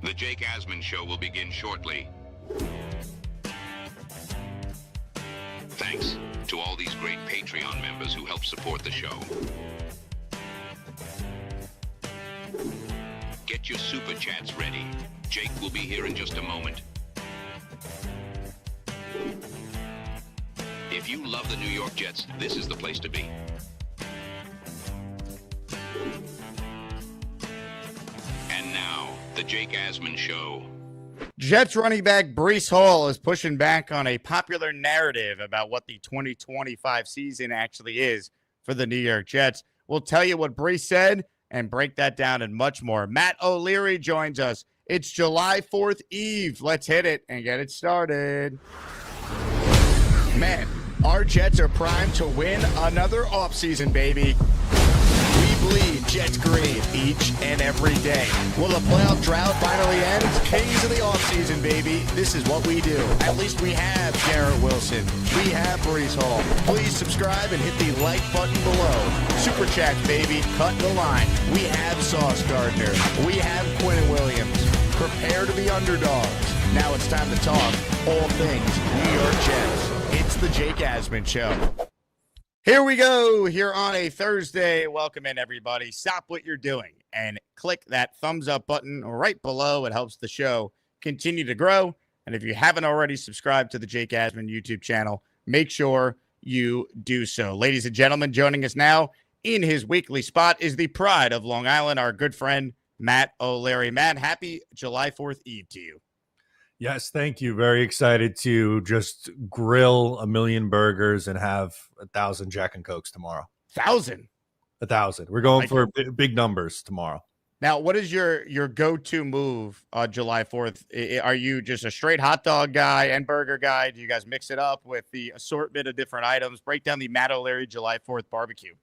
The Jake Asman Show will begin shortly. Thanks to all these great Patreon members who help support the show. Get your super chats ready. Jake will be here in just a moment. If you love the New York Jets, this is the place to be. And now, the Jake Asman Show. Jets running back Breece Hall is pushing back on a popular narrative about what the 2025 season actually is for the New York Jets. We'll tell you what Breece said and break that down and much more. Matt O'Leary joins us. It's July 4th Eve. Let's hit it and get it started. Man, our Jets are primed to win another offseason, baby. We bleed Jets green each and every day. Will the playoff drought finally end? Kings of the offseason, baby. This is what we do. At least we have Garrett Wilson. We have Breece Hall. Please subscribe and hit the like button below. Super chat, baby. Cut the line. We have Sauce Gardner. We have Quinn Williams. Prepare to be underdogs. Now it's time to talk all things New York Jets. It's the Jake Asman Show. Here we go, here on a Thursday. Welcome in, everybody. Stop what you're doing and click that thumbs up button right below. It helps the show continue to grow. And if you haven't already subscribed to the Jake Asman YouTube channel, make sure you do so. Ladies and gentlemen, joining us now in his weekly spot is the pride of Long Island, our good friend, Matt O'Leary. Matt, happy July 4th Eve to you. Yes, thank you. Very excited to just grill a million burgers and have 1,000 Jack and Cokes tomorrow. 1,000? 1,000. We're going for big numbers tomorrow. Now, what is your go-to move on July 4th? Are you just a straight hot dog guy and burger guy? Do you guys mix it up with the assortment of different items? Break down the Matt O'Leary July 4th barbecue.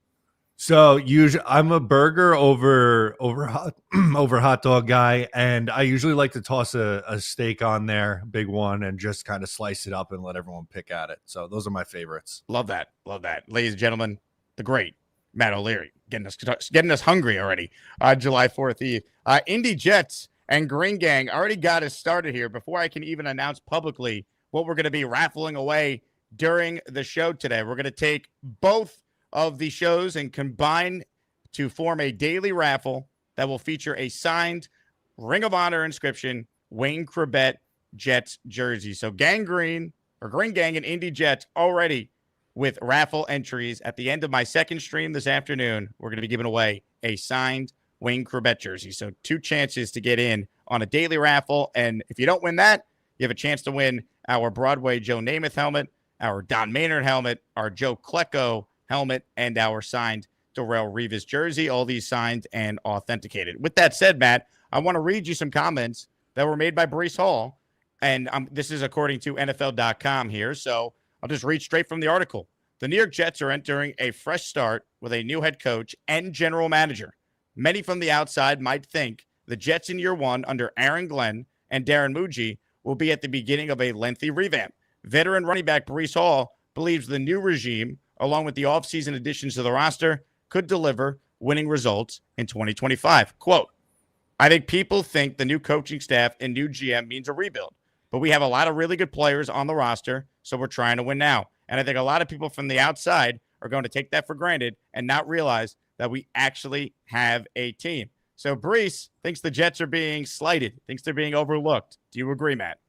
So usually I'm a burger over hot dog guy, and I usually like to toss a steak on there, big one, and just kind of slice it up and let everyone pick at it. So those are my favorites. Love that. Love that. Ladies and gentlemen, the great Matt O'Leary getting us hungry already on July 4th Eve. Indy Jets and Green Gang already got us started here before I can even announce publicly what we're going to be raffling away during the show today. We're going to take both of the shows and combine to form a daily raffle that will feature a signed Ring of Honor inscription Wayne Chrebet Jets jersey. So Green Gang and Indy Jets already with raffle entries. At the end of my second stream this afternoon, we're going to be giving away a signed Wayne Chrebet jersey. So 2 chances to get in on a daily raffle. And if you don't win that, you have a chance to win our Broadway Joe Namath helmet, our Don Maynard helmet, our Joe Klecko helmet, and our signed Darrelle Revis jersey, all these signed and authenticated. With that said, Matt, I want to read you some comments that were made by Breece Hall, and this is according to NFL.com here, so I'll just read straight from the article. The New York Jets are entering a fresh start with a new head coach and general manager. Many from the outside might think the Jets in year one under Aaron Glenn and Darren Muji will be at the beginning of a lengthy revamp. Veteran running back Breece Hall believes the new regime, along with the offseason additions to the roster, could deliver winning results in 2025. Quote, I think people think the new coaching staff and new GM means a rebuild, but we have a lot of really good players on the roster, so we're trying to win now. And I think a lot of people from the outside are going to take that for granted and not realize that we actually have a team. So Breece thinks the Jets are being slighted, thinks they're being overlooked. Do you agree, Matt?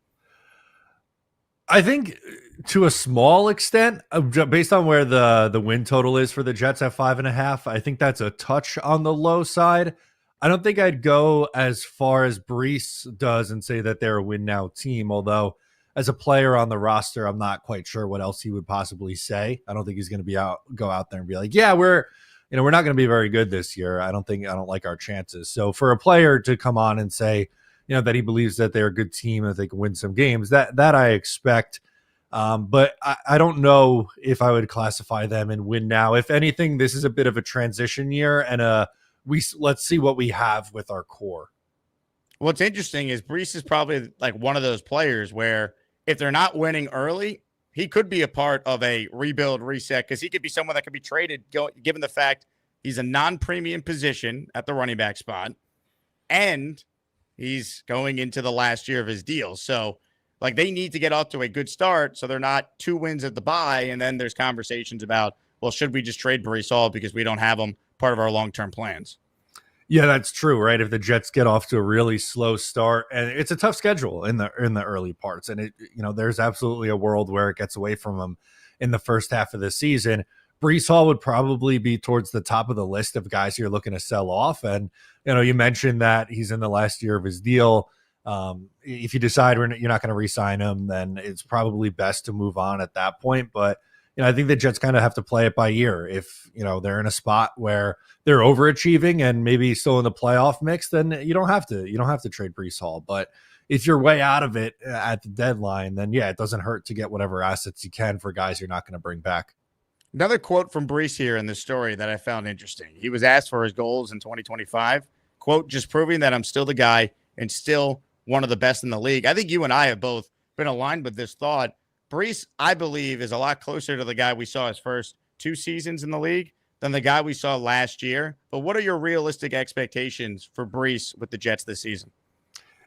I think to a small extent, based on where the win total is for the Jets at 5.5, I think that's a touch on the low side. I don't think I'd go as far as Breece does and say that they're a win now team, although as a player on the roster, I'm not quite sure what else he would possibly say. I don't think he's going to go out there and be like, yeah, we're not going to be very good this year. I don't like our chances. So for a player to come on and say, that he believes that they're a good team and that they can win some games, that I expect. But I don't know if I would classify them in win now. If anything, this is a bit of a transition year, and let's see what we have with our core. What's interesting is Breece is probably like one of those players where if they're not winning early, he could be a part of a rebuild reset, because he could be someone that could be traded, given the fact he's a non-premium position at the running back spot, and He's going into the last year of his deal. So, like, they need to get off to a good start so they're not 2 wins at the bye. And then there's conversations about, well, should we just trade Breece Hall because we don't have him part of our long-term plans? Yeah, that's true, right? If the Jets get off to a really slow start, and it's a tough schedule in the early parts, and there's absolutely a world where it gets away from them in the first half of the season. Breece Hall would probably be towards the top of the list of guys you're looking to sell off. And you mentioned that he's in the last year of his deal. If you decide you're not going to re-sign him, then it's probably best to move on at that point. But I think the Jets kind of have to play it by ear. If they're in a spot where they're overachieving and maybe still in the playoff mix, then you don't have to trade Breece Hall. But if you're way out of it at the deadline, then yeah, it doesn't hurt to get whatever assets you can for guys you're not going to bring back. Another quote from Breece here in this story that I found interesting. He was asked for his goals in 2025. Quote, just proving that I'm still the guy and still one of the best in the league. I think you and I have both been aligned with this thought. Breece, I believe, is a lot closer to the guy we saw his first 2 seasons in the league than the guy we saw last year. But what are your realistic expectations for Breece with the Jets this season?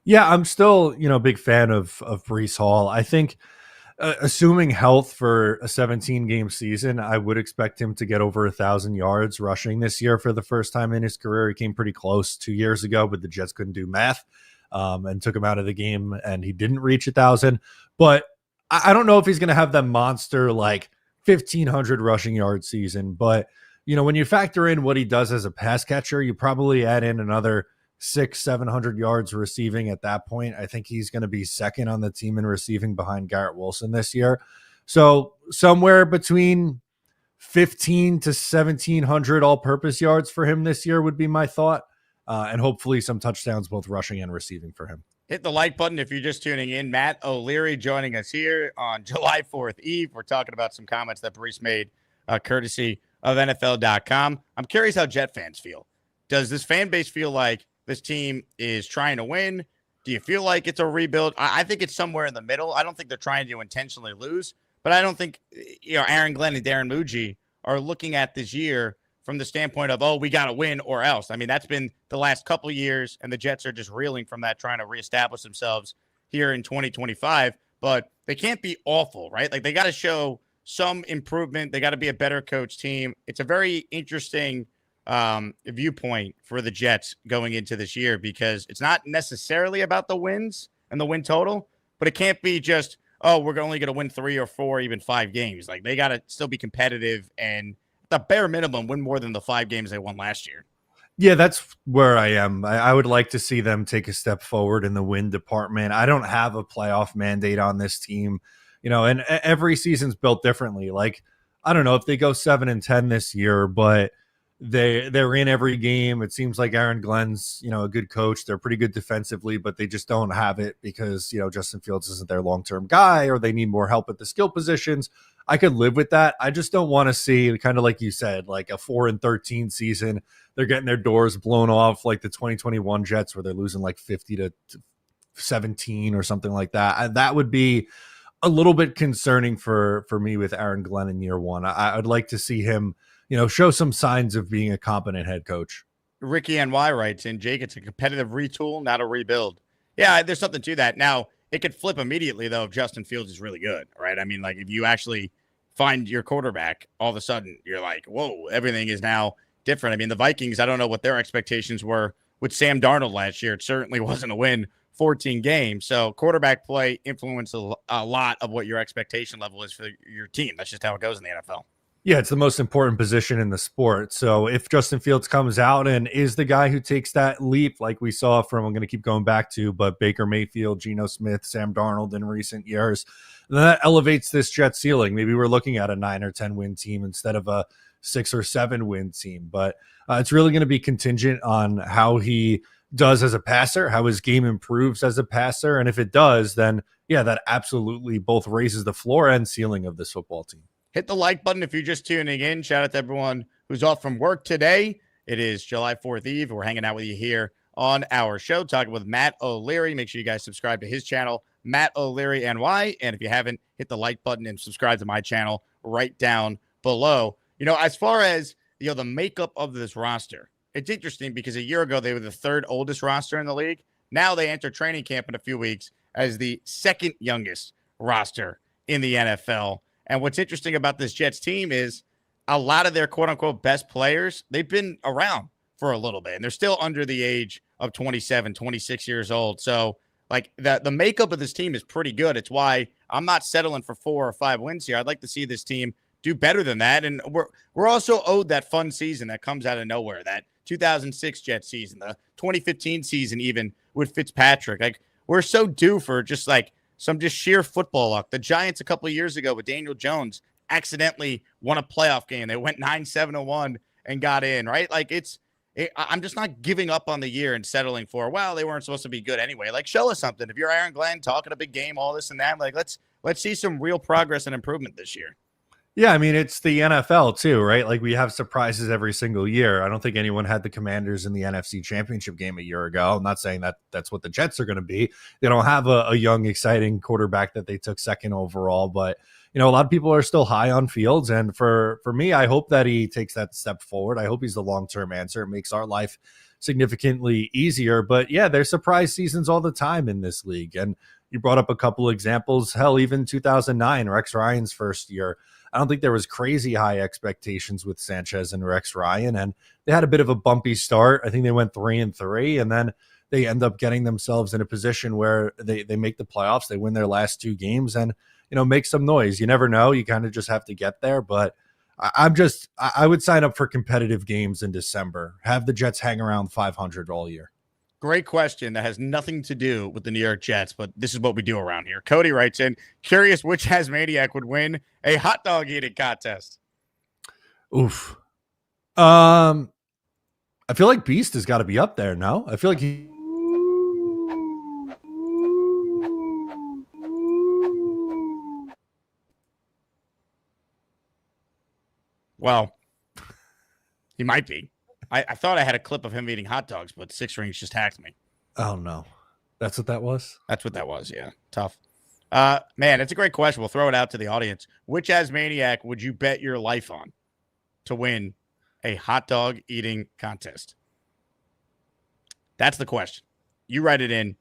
Yeah, I'm still, a big fan of Breece Hall. I think assuming health for a 17-game season, I would expect him to get over 1,000 yards rushing this year for the first time in his career. He came pretty close 2 years ago, but the Jets couldn't do math and took him out of the game, and he didn't reach 1,000. But I don't know if he's going to have that monster like 1,500 rushing yard season. But, when you factor in what he does as a pass catcher, you probably add in another 600-700 yards receiving at that point. I think he's going to be second on the team in receiving behind Garrett Wilson this year. So somewhere between 1,500 to 1,700 all-purpose yards for him this year would be my thought. And hopefully some touchdowns, both rushing and receiving for him. Hit the like button if you're just tuning in. Matt O'Leary joining us here on July 4th Eve. We're talking about some comments that Breece made courtesy of NFL.com. I'm curious how Jet fans feel. Does this fan base feel like this team is trying to win? Do you feel like it's a rebuild? I think it's somewhere in the middle. I don't think they're trying to intentionally lose, but I don't think Aaron Glenn and Darren Muji are looking at this year from the standpoint of, oh, we got to win or else. I mean, that's been the last couple of years, and the Jets are just reeling from that, trying to reestablish themselves here in 2025. But they can't be awful, right? Like, they got to show some improvement. They got to be a better coach team. It's a very interesting viewpoint for the Jets going into this year, because it's not necessarily about the wins and the win total, but it can't be just, oh, we're only going to win 3 or 4, even 5 games. Like, they got to still be competitive and the bare minimum win more than the 5 games they won last year. Yeah, that's where I am. I would like to see them take a step forward in the win department. I don't have a playoff mandate on this team, and every season's built differently. Like, I don't know if they go 7-10 this year, but they're in every game. It seems like Aaron Glenn's, a good coach. They're pretty good defensively, but they just don't have it because, Justin Fields isn't their long-term guy, or they need more help at the skill positions. I could live with that. I just don't want to see, kind of like you said, like a 4-13 season. They're getting their doors blown off like the 2021 Jets, where they're losing like 50-17 or something like that. And that would be a little bit concerning for me with Aaron Glenn in year one. I'd like to see him, show some signs of being a competent head coach. Ricky NY writes in, Jake, it's a competitive retool, not a rebuild. Yeah, there's something to that. Now, it could flip immediately, though, if Justin Fields is really good, right? I mean, like, if you actually find your quarterback, all of a sudden you're like, whoa, everything is now different. I mean, the Vikings, I don't know what their expectations were with Sam Darnold last year. It certainly wasn't a win 14 games. So quarterback play influences a lot of what your expectation level is for your team. That's just how it goes in the NFL. Yeah, it's the most important position in the sport. So if Justin Fields comes out and is the guy who takes that leap, like we saw from, I'm going to keep going back to, but Baker Mayfield, Geno Smith, Sam Darnold in recent years, then that elevates this Jet ceiling. Maybe we're looking at a 9 or 10 win team instead of a 6 or 7 win team. But it's really going to be contingent on how he does as a passer, how his game improves as a passer. And if it does, then yeah, that absolutely both raises the floor and ceiling of this football team. Hit the like button if you're just tuning in. Shout out to everyone who's off from work today. It is July 4th Eve. We're hanging out with you here on our show, talking with Matt O'Leary. Make sure you guys subscribe to his channel, Matt O'Leary NY. And if you haven't, hit the like button and subscribe to my channel right down below. As far as, the makeup of this roster, it's interesting because a year ago they were the 3rd oldest roster in the league. Now they enter training camp in a few weeks as the second youngest roster in the NFL. And what's interesting about this Jets team is a lot of their quote-unquote best players, they've been around for a little bit, and they're still under the age of 27, 26 years old. So, like, the makeup of this team is pretty good. It's why I'm not settling for 4 or 5 wins here. I'd like to see this team do better than that. And we're also owed that fun season that comes out of nowhere, that 2006 Jets season, the 2015 season even with Fitzpatrick. Like, we're so due for just some sheer football luck. The Giants a couple of years ago with Daniel Jones accidentally won a playoff game. They went 9-7-1 and got in, right? Like, I'm just not giving up on the year and settling for, well, they weren't supposed to be good anyway. Like, show us something. If you're Aaron Glenn talking a big game, all this and that, like, let's see some real progress and improvement this year. Yeah, I mean, it's the NFL too, right? Like, we have surprises every single year. I don't think anyone had the Commanders in the NFC Championship game a year ago. I'm not saying that that's what the Jets are going to be. They don't have a young, exciting quarterback that they took second overall, but a lot of people are still high on Fields. And for me, I hope that he takes that step forward. I hope he's the long-term answer. It makes our life significantly easier. But yeah, there's surprise seasons all the time in this league. And you brought up a couple examples. Hell, even 2009, Rex Ryan's first year. I don't think there was crazy high expectations with Sanchez and Rex Ryan, and they had a bit of a bumpy start. I think they went 3-3, and then they end up getting themselves in a position where they make the playoffs. They win their last 2 games and, make some noise. You never know. You kind of just have to get there. But I would sign up for competitive games in December. Have the Jets hang around 500 all year. Great question that has nothing to do with the New York Jets, but this is what we do around here. Cody writes in, curious which Asmaniac would win a hot dog eating contest. Oof. I feel like Beast has got to be up there, no? I feel like he... Well, he might be. I thought I had a clip of him eating hot dogs, but Six Rings just hacked me. Oh, no. That's what that was? That's what that was, yeah. Tough. Man, it's a great question. We'll throw it out to the audience. Which Asmaniac would you bet your life on to win a hot dog eating contest? That's the question. You write it in,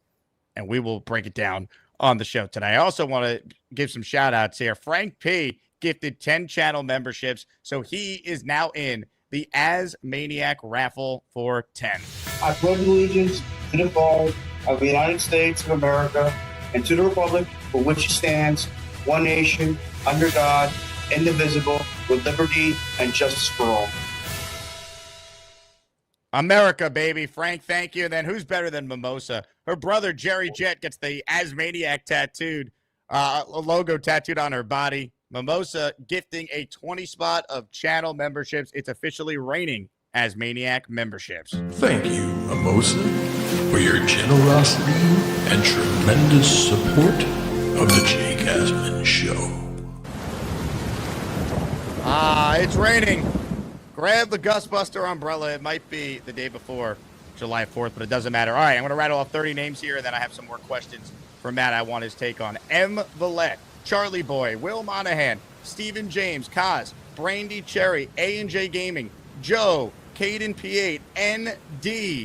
and we will break it down on the show today. I also want to give some shout-outs here. Frank P. gifted 10 channel memberships, so he is now in the Asmaniac raffle for 10. I pledge allegiance to the flag of the United States of America and to the republic for which it stands, one nation, under God, indivisible, with liberty and justice for all. America, baby. Frank, thank you. And then who's better than Mimosa? Her brother, Jerry Jett, gets the Asmaniac tattooed, logo tattooed on her body. Mimosa gifting a 20 spot of channel memberships. It's officially raining Asmaniac memberships. Thank you, Mimosa, for your generosity and tremendous support of the Jake Asman Show. It's raining. Grab the Gustbuster umbrella. It might be the day before July 4th, but it doesn't matter. All right, I'm going to rattle off 30 names here, and then I have some more questions for Matt I want his take on. M. Villette, Charlie Boy, Will Monahan, Stephen James, Kaz, Brandy Cherry, A&J Gaming, Joe, Caden P8,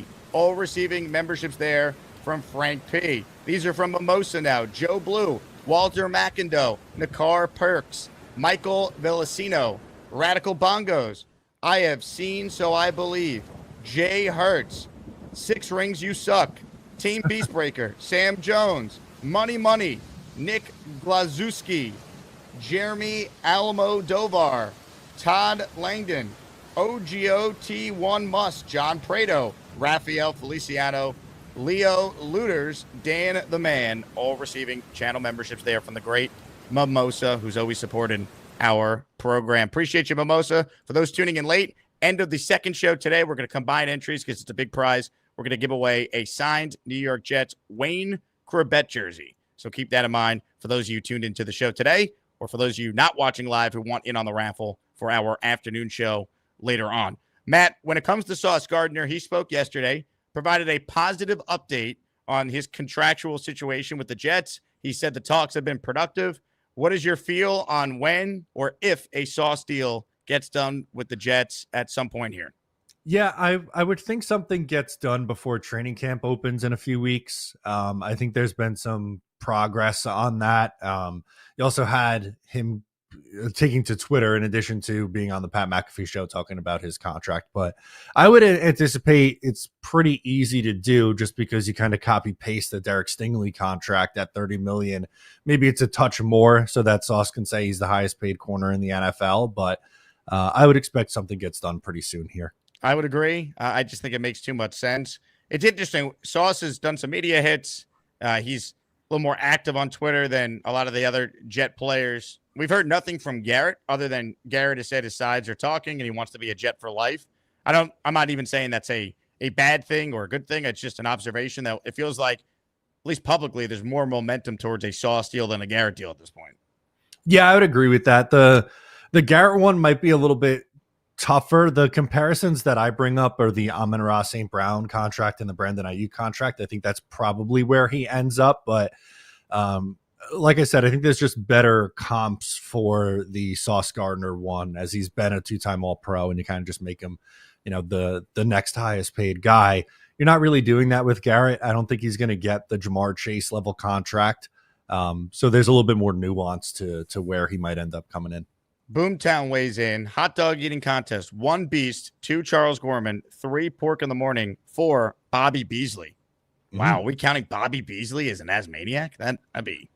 ND, all receiving memberships there from Frank P. These are from Mimosa now. Joe Blue, Walter McIndoe, Nakar Perks, Michael Villasino, Radical Bongos, I Have Seen So I Believe, Jay Hertz, Six Rings You Suck, Team Beastbreaker, Sam Jones, Money, Nick Glazewski, Jeremy Alamo Dovar, Todd Langdon, OGOT1 Must, John Prado, Raphael Feliciano, Leo Looters, Dan the Man, all receiving channel memberships there from the great Mimosa, who's always supported our program. Appreciate you, Mimosa. For those tuning in late, end of the second show today, we're going to combine entries because it's a big prize. We're going to give away a signed New York Jets Wayne Corbett jersey. So keep that in mind for those of you tuned into the show today, or for those of you not watching live who want in on the raffle for our afternoon show later on. Matt, when it comes to Sauce Gardner, he spoke yesterday, provided a positive update on his contractual situation with the Jets. He said the talks have been productive. What is your feel on when or if a Sauce deal gets done with the Jets at some point here? Yeah, I would think something gets done before training camp opens in a few weeks. I think there's been some progress on that. You also had him taking to Twitter in addition to being on the Pat McAfee show talking about his contract. But I would anticipate it's pretty easy to do just because you kind of copy paste the Derek Stingley contract at $30 million. Maybe it's a touch more so that Sauce can say he's the highest paid corner in the NFL. But I would expect something gets done pretty soon here. I would agree. I just think it makes too much sense. It's interesting. Sauce has done some media hits. He's a little more active on Twitter than a lot of the other Jet players. We've heard nothing from Garrett other than Garrett has said his sides are talking and he wants to be a Jet for life. I'm not even saying that's a bad thing or a good thing. It's just an observation that it feels like, at least publicly, there's more momentum towards a Sauce deal than a Garrett deal at this point. Yeah, I would agree with that. The Garrett one might be a little bit tougher. The comparisons that I bring up are the Amon-Ra St. Brown contract and the Brandon Ayuk contract. I think that's probably where he ends up. But like I said, I think there's just better comps for the Sauce Gardner one, as he's been a 2-time All-Pro, and you kind of just make him, the next highest paid guy. You're not really doing that with Garrett. I don't think he's going to get the Jamar Chase level contract. So there's a little bit more nuance to where he might end up coming in. Boomtown weighs in. Hot dog eating contest. 1 Beast, 2 Charles Gorman, 3 Pork in the Morning, 4 Bobby Beasley. Wow, are we counting Bobby Beasley as an Asmaniac? That'd be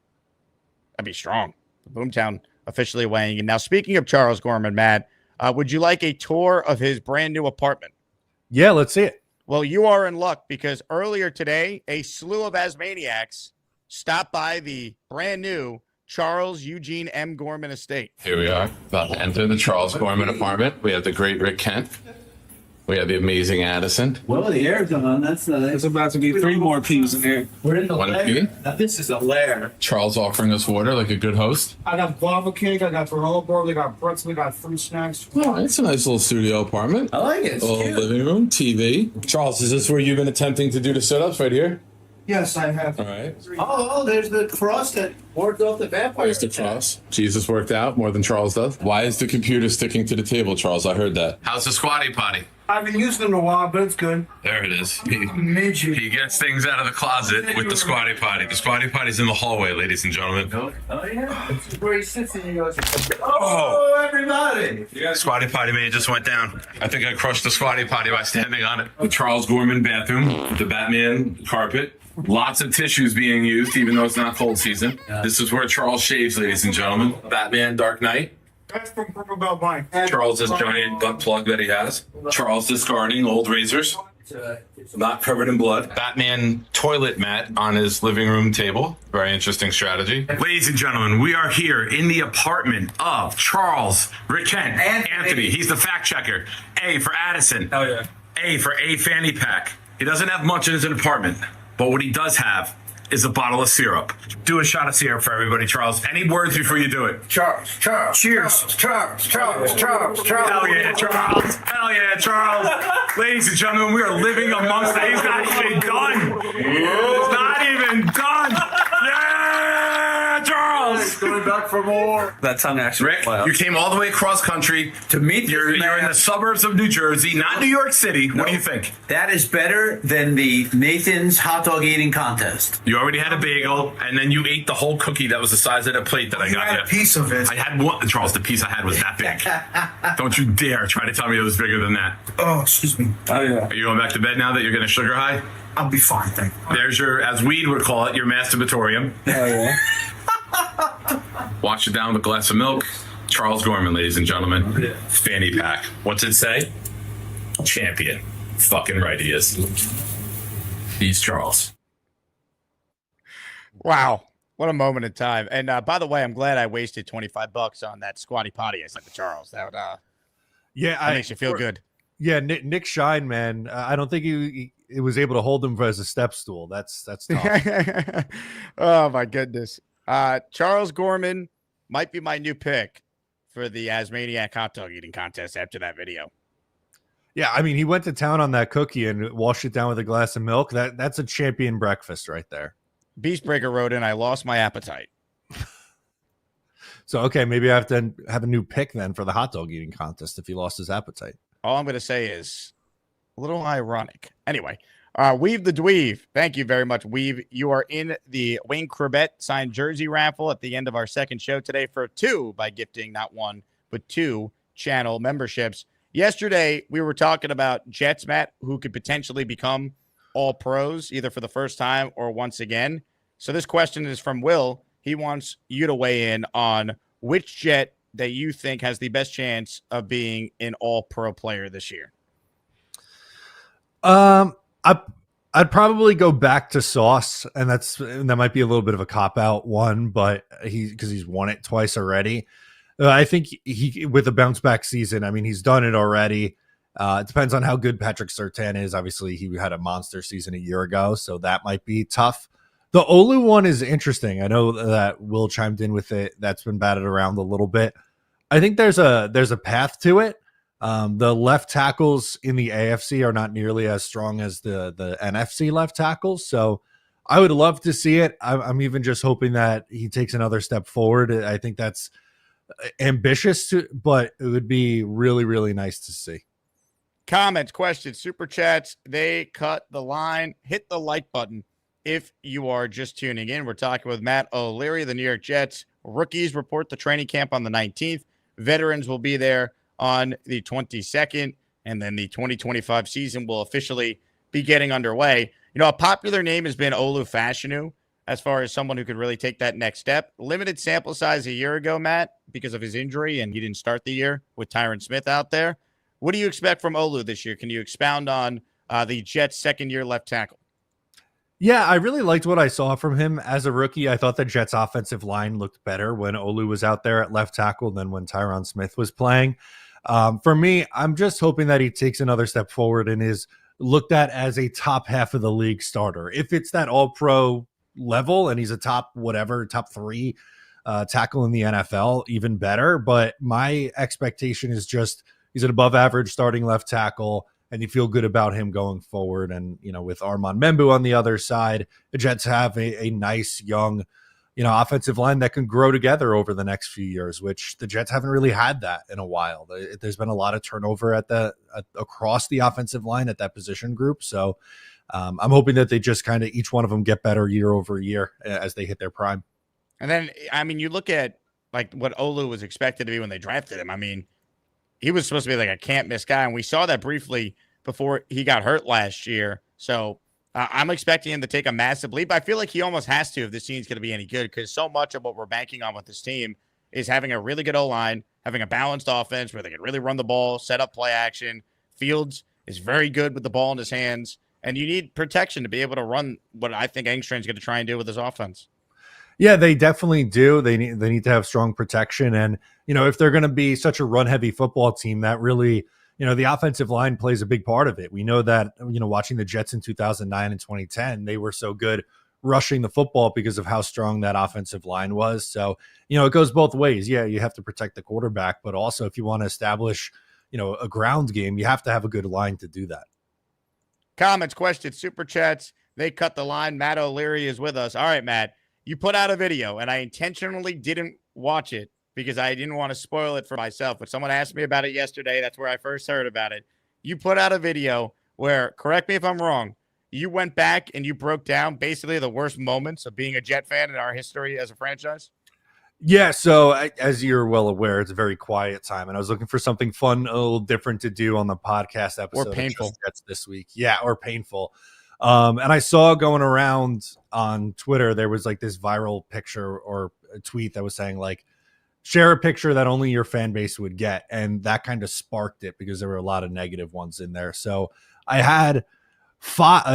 strong. Boomtown officially weighing in. Now, speaking of Charles Gorman, Matt, would you like a tour of his brand new apartment? Yeah, let's see it. Well, you are in luck because earlier today, a slew of Asmaniacs stopped by the brand new Charles Eugene M. Gorman estate. Here we are, about to enter the Charles Gorman apartment. We have the great Rick Kent. We have the amazing Addison. Well, the air's on. That's nice. There's about to be 3 more peas in here. We're in the One lair. pea? Now, this is a lair. Charles offering us water like a good host. I got guava cake, I got granola bar, we got pretzel, we got fruit snacks. Oh, it's a nice little studio apartment. I like it. It's Little cute. living room, TV. Charles, is this where you've been attempting to do the sit-ups right here? Yes, I have. All right. Oh, there's the cross that warded off the vampire. There's the cross. Jesus worked out more than Charles does. Why is the computer sticking to the table, Charles? I heard that. How's the squatty potty? I've been using it in a while, but it's good. There it is. Midget. He gets things out of the closet with the squatty potty. The squatty potty's in the hallway, ladies and gentlemen. Oh, yeah. This is where he sits and he goes, oh, everybody. Squatty potty may have just went down. I think I crushed the squatty potty by standing on it. The Charles Gorman bathroom, the Batman carpet. Lots of tissues being used, even though it's not cold season. This is where Charles shaves, ladies and gentlemen. Batman Dark Knight. That's from Purple Belt Mine. Charles' giant butt plug that he has. Charles discarding old razors. Not covered in blood. Batman toilet mat on his living room table. Very interesting strategy. Ladies and gentlemen, we are here in the apartment of Charles Rick Kent. Anthony. He's the fact checker. A for Addison. Oh, yeah. A for a fanny pack. He doesn't have much in his apartment, but what he does have is a bottle of syrup. Do a shot of syrup for everybody, Charles. Any words before you do it? Charles. Cheers. Charles. Hell yeah, Charles. Hell yeah, Charles. Ladies and gentlemen, we are living amongst it. He's not even done. It's not even done. Yeah, Charles. Going back for more. That tongue actually. Rick, you came all the way across country To meet You're in the suburbs of New Jersey, not New York City. What do you think? That is better than the Nathan's hot dog eating contest. You already had a bagel, and then you ate the whole cookie that was the size of the plate that I You got had you. a piece of it. I had one, Charles. The piece I had was that big. Don't you dare try to tell me it was bigger than that. Oh, excuse me. Oh, yeah. Are you going back to bed now that you're getting sugar high? I'll be fine, thank you. There's your, as weed would call it, your masturbatorium. Oh, yeah. Wash it down with a glass of milk. Charles Gorman, ladies and gentlemen. Fanny pack. What's it say? Champion. Fucking right he is. He's Charles. Wow. What a moment in time. And by the way, I'm glad I wasted $25 on that squatty potty I sent to Charles. That makes you feel good. Yeah, Nick Shine, man. I don't think he was able to hold him as a step stool. That's tough. Oh, my goodness. Charles Gorman might be my new pick for the Asmaniac hot dog eating contest after that video. Yeah, I mean, he went to town on that cookie and washed it down with a glass of milk. That's a champion breakfast right there. Beastbreaker wrote in, I lost my appetite. So, okay, maybe I have to have a new pick then for the hot dog eating contest if he lost his appetite. All I'm going to say is A little ironic. Anyway, Weave the Dweeve. Thank you very much, Weave. You are in the Wayne Corbett signed jersey raffle at the end of our second show today for 2 by gifting not 1, but 2 channel memberships. Yesterday, we were talking about Jets, Matt, who could potentially become all pros either for the first time or once again. So this question is from Will. He wants you to weigh in on which Jet that you think has the best chance of being an all pro player this year. I'd probably go back to Sauce, and that might be a little bit of a cop out one, but because he's won it twice already. I think he with a bounce back season. I mean, he's done it already. It depends on how good Patrick Surtain is. Obviously, he had a monster season a year ago, so that might be tough. The Olu one is interesting. I know that Will chimed in with it. That's been batted around a little bit. I think there's a path to it. The left tackles in the AFC are not nearly as strong as the NFC left tackles. So I would love to see it. I'm even just hoping that he takes another step forward. I think that's ambitious, but it would be really, really nice to see. Comments, questions, super chats. They cut the line. Hit the like button if you are just tuning in. We're talking with Matt O'Leary, the New York Jets. Rookies report to training camp on the 19th. Veterans will be there on the 22nd, and then the 2025 season will officially be getting underway. You know, a popular name has been Olu Fashanu as far as someone who could really take that next step. Limited sample size a year ago, Matt, because of his injury, and he didn't start the year with Tyron Smith out there. What do you expect from Olu this year? Can you expound on the Jets' second-year left tackle? Yeah, I really liked what I saw from him as a rookie. I thought the Jets' offensive line looked better when Olu was out there at left tackle than when Tyron Smith was playing. For me, I'm just hoping that he takes another step forward and is looked at as a top half of the league starter. If it's that all-pro level and he's a top 3 tackle in the NFL, even better. But my expectation is just he's an above-average starting left tackle, and you feel good about him going forward. And, you know, with Armand Membu on the other side, the Jets have a nice young, offensive line that can grow together over the next few years, which the Jets haven't really had that in a while. There's been a lot of turnover across the offensive line at that position group. So I'm hoping that they just kind of each one of them get better year over year as they hit their prime. And then, I mean, you look at like what Olu was expected to be when they drafted him. I mean, he was supposed to be like a can't miss guy. And we saw that briefly before he got hurt last year. So I'm expecting him to take a massive leap. I feel like he almost has to if this team's going to be any good, because so much of what we're banking on with this team is having a really good O-line, having a balanced offense where they can really run the ball, set up play action. Fields is very good with the ball in his hands, and you need protection to be able to run what I think Engstrand's going to try and do with his offense. Yeah, they definitely do. They need to have strong protection. And, if they're going to be such a run-heavy football team, that really, the offensive line plays a big part of it. We know that, watching the Jets in 2009 and 2010, they were so good rushing the football because of how strong that offensive line was. So, it goes both ways. Yeah, you have to protect the quarterback, but also if you want to establish, a ground game, you have to have a good line to do that. Comments, questions, super chats. They cut the line. Matt O'Leary is with us. All right, Matt. You put out a video, and I intentionally didn't watch it because I didn't want to spoil it for myself. But someone asked me about it yesterday. That's where I first heard about it. You put out a video where, correct me if I'm wrong, you went back and you broke down basically the worst moments of being a Jet fan in our history as a franchise. Yeah, so as you're well aware, it's a very quiet time, and I was looking for something fun, a little different to do on the podcast episode. Or painful. This week. Yeah, or painful. And I saw going around on Twitter, there was like this viral picture or a tweet that was saying like, share a picture that only your fan base would get. And that kind of sparked it because there were a lot of negative ones in there. So I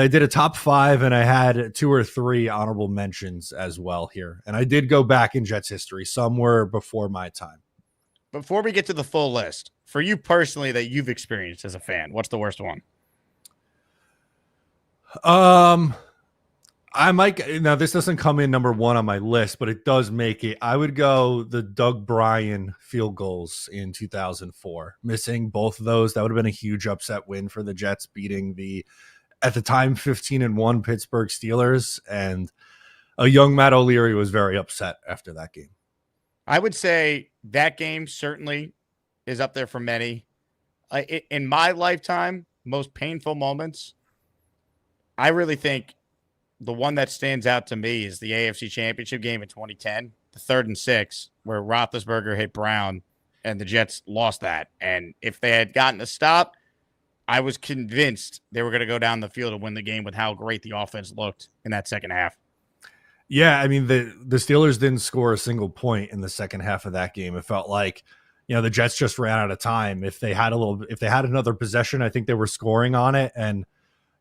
did a top 5 and I had 2 or 3 honorable mentions as well here. And I did go back in Jets history. Some were before my time. Before we get to the full list, for you personally that you've experienced as a fan, what's the worst one? I might, now this doesn't come in number 1 on my list, but it does make it. I would go the Doug Bryan field goals in 2004, missing both of those. That would have been a huge upset win for the Jets, beating the, at the time, 15-1 Pittsburgh Steelers. And a young Matt O'Leary was very upset after that game. I would say that game certainly is up there for many. In my lifetime, most painful moments, I really think the one that stands out to me is the AFC Championship game in 2010, the 3rd and 6, where Roethlisberger hit Brown and the Jets lost that. And if they had gotten a stop, I was convinced they were going to go down the field and win the game with how great the offense looked in that second half. Yeah, I mean, the Steelers didn't score a single point in the second half of that game. It felt like, the Jets just ran out of time. If they had another possession, I think they were scoring on it. And,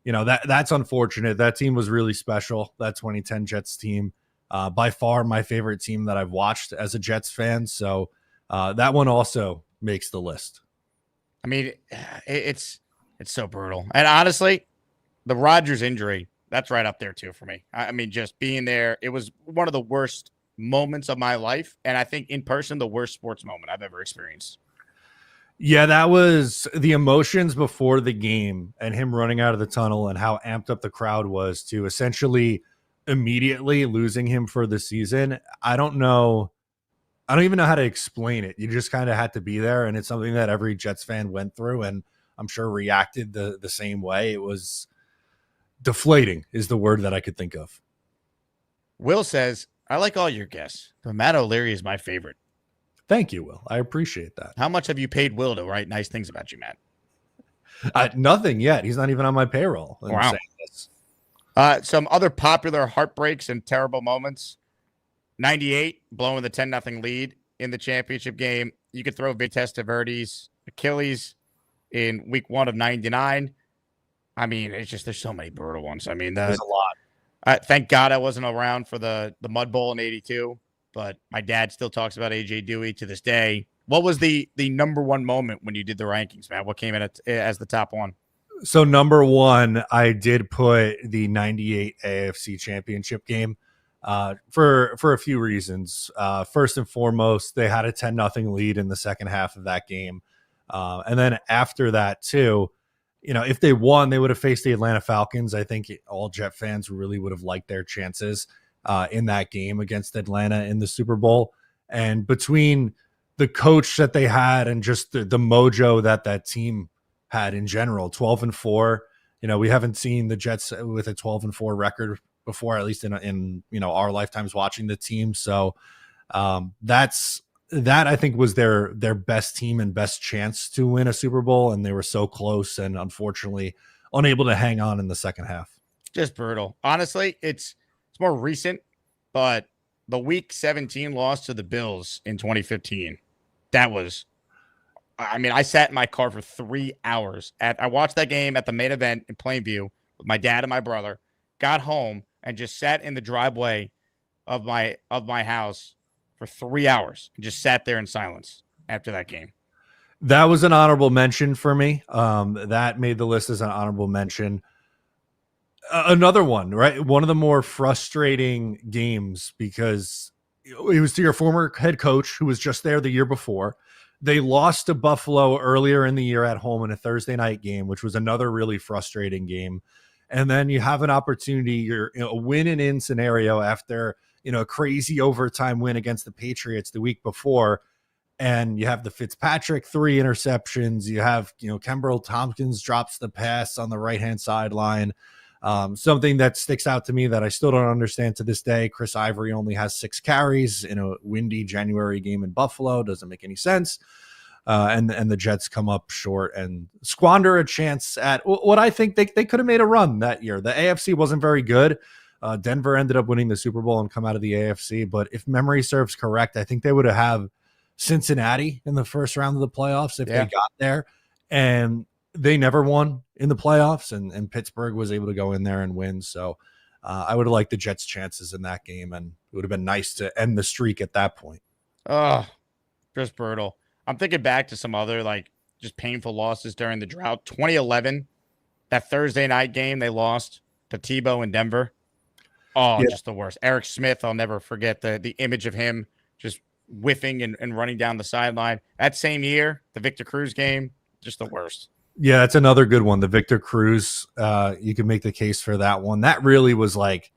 that's unfortunate. That team was really special. That 2010 Jets team, by far my favorite team that I've watched as a Jets fan. So that one also makes the list. I mean, it's so brutal. And honestly, the Rodgers injury, that's right up there too for me. I mean, just being there, it was one of the worst moments of my life. And I think in person, the worst sports moment I've ever experienced. Yeah, that was the emotions before the game and him running out of the tunnel and how amped up the crowd was to essentially immediately losing him for the season. I don't even know how to explain it. You just kind of had to be there. And it's something that every Jets fan went through and I'm sure reacted the same way. It was deflating is the word that I could think of. Will says, I like all your guests, but Matt O'Leary is my favorite. Thank you, Will. I appreciate that. How much have you paid Will to write nice things about you, Matt? Nothing yet. He's not even on my payroll. Wow. Some other popular heartbreaks and terrible moments. 98, blowing the 10-0 lead in the championship game. You could throw Big Testaverde's Achilles in week 1 of 99. I mean, it's just, there's so many brutal ones. I mean, there's a lot. Thank God I wasn't around for the Mud Bowl in 82, but my dad still talks about A.J. Dewey to this day. What was the number one moment when you did the rankings, man? What came in as the top one? So number one, I did put the 98 AFC Championship game for a few reasons. First and foremost, they had a 10-0 lead in the second half of that game. And then after that, too, if they won, they would have faced the Atlanta Falcons. I think all Jet fans really would have liked their chances in that game against Atlanta in the Super Bowl. And between the coach that they had and just the mojo that team had in general, 12-4, we haven't seen the Jets with a 12-4 record before, at least in our lifetimes watching the team. So that I think was their best team and best chance to win a Super Bowl. And they were so close and unfortunately unable to hang on in the second half. Just brutal. Honestly, it's more recent, but the week 17 loss to the Bills in 2015, that was, I mean, I sat in my car for 3 hours. I watched that game at the main event in Plainview with my dad and my brother, got home and just sat in the driveway of my house for 3 hours and just sat there in silence after that game. That was an honorable mention for me. That made the list as an honorable mention. Another one, right? One of the more frustrating games because it was to your former head coach who was just there the year before. They lost to Buffalo earlier in the year at home in a Thursday night game, which was another really frustrating game. And then you have an opportunity, you're a win and in scenario after, a crazy overtime win against the Patriots the week before. And you have the Fitzpatrick 3 interceptions. You have, Kembrell Tompkins drops the pass on the right-hand sideline. Something that sticks out to me that I still don't understand to this day. Chris Ivory only has 6 carries in a windy January game in Buffalo. Doesn't make any sense. And the Jets come up short and squander a chance at what I think they could have made a run that year. The AFC wasn't very good. Denver ended up winning the Super Bowl and come out of the AFC. But if memory serves correct, I think they would have Cincinnati in the first round of the playoffs if they got there. And they never won in the playoffs, and Pittsburgh was able to go in there and win. So I would have liked the Jets' chances in that game, and it would have been nice to end the streak at that point. Oh, just brutal. I'm thinking back to some other, just painful losses during the drought. 2011, that Thursday night game they lost to Tebow in Denver. Oh, just the worst. Eric Smith, I'll never forget the image of him just whiffing and running down the sideline. That same year, the Victor Cruz game, just the worst. Yeah, that's another good one. The Victor Cruz, you can make the case for that one. That really was like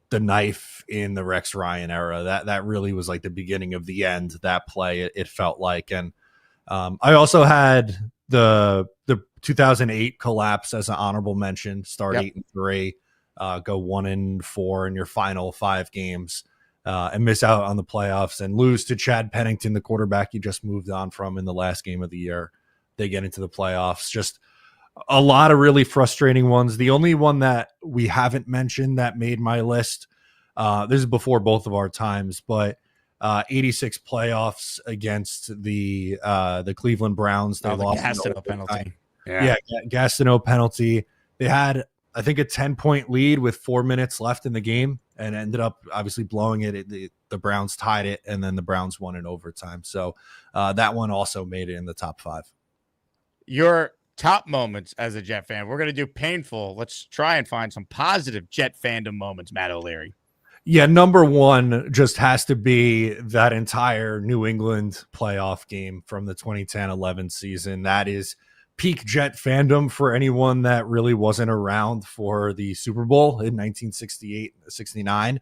the knife in the Rex Ryan era. That really was like the beginning of the end, that play, it felt like. And I also had the 2008 collapse as an honorable mention. Start Yep. 8-3, go 1-4 in your final 5 games, and miss out on the playoffs and lose to Chad Pennington, the quarterback you just moved on from in the last game of the year. They get into the playoffs. Just a lot of really frustrating ones. The only one that we haven't mentioned that made my list, this is before both of our times, but 86 playoffs against the Cleveland Browns. They lost the Gastineau penalty. Yeah, Gastineau penalty. They had, I think, a 10-point lead with 4 minutes left in the game and ended up obviously blowing it. The Browns tied it, and then the Browns won in overtime. So that one also made it in the top 5. Your top moments as a Jet fan. We're going to do painful. Let's try and find some positive Jet fandom moments, Matt O'Leary. Yeah, number one just has to be that entire New England playoff game from the 2010-11 season. That is peak Jet fandom for anyone that really wasn't around for the Super Bowl in 1968-69.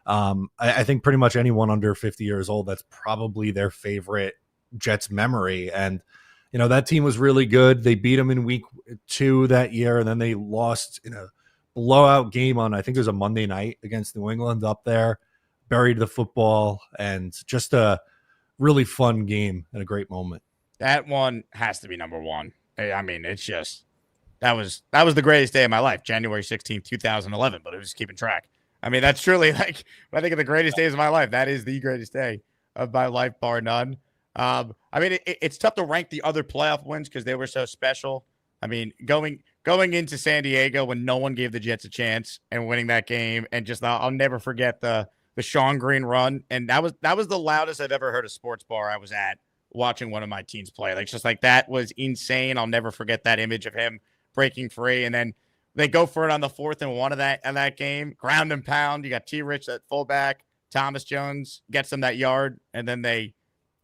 I think pretty much anyone under 50 years old, that's probably their favorite Jets memory. And, you know, that team was really good. They beat them in week 2 that year, and then they lost in a blowout game on, I think it was a Monday night against New England up there, buried the football, and just a really fun game and a great moment. That one has to be number one. I mean, it's just, that was the greatest day of my life, January 16th, 2011, but it was just keeping track. I mean, that's truly, like, when I think of the greatest days of my life, that is the greatest day of my life, bar none. I mean, it's tough to rank the other playoff wins because they were so special. I mean, going into San Diego when no one gave the Jets a chance and winning that game, and just I'll never forget the Sean Green run, and that was the loudest I've ever heard a sports bar I was at watching one of my teams play. Like, just like, that was insane. I'll never forget that image of him breaking free, and then they go for it on the 4th and 1 of that game, ground and pound. You got T. Rich at fullback, Thomas Jones gets them that yard, and then they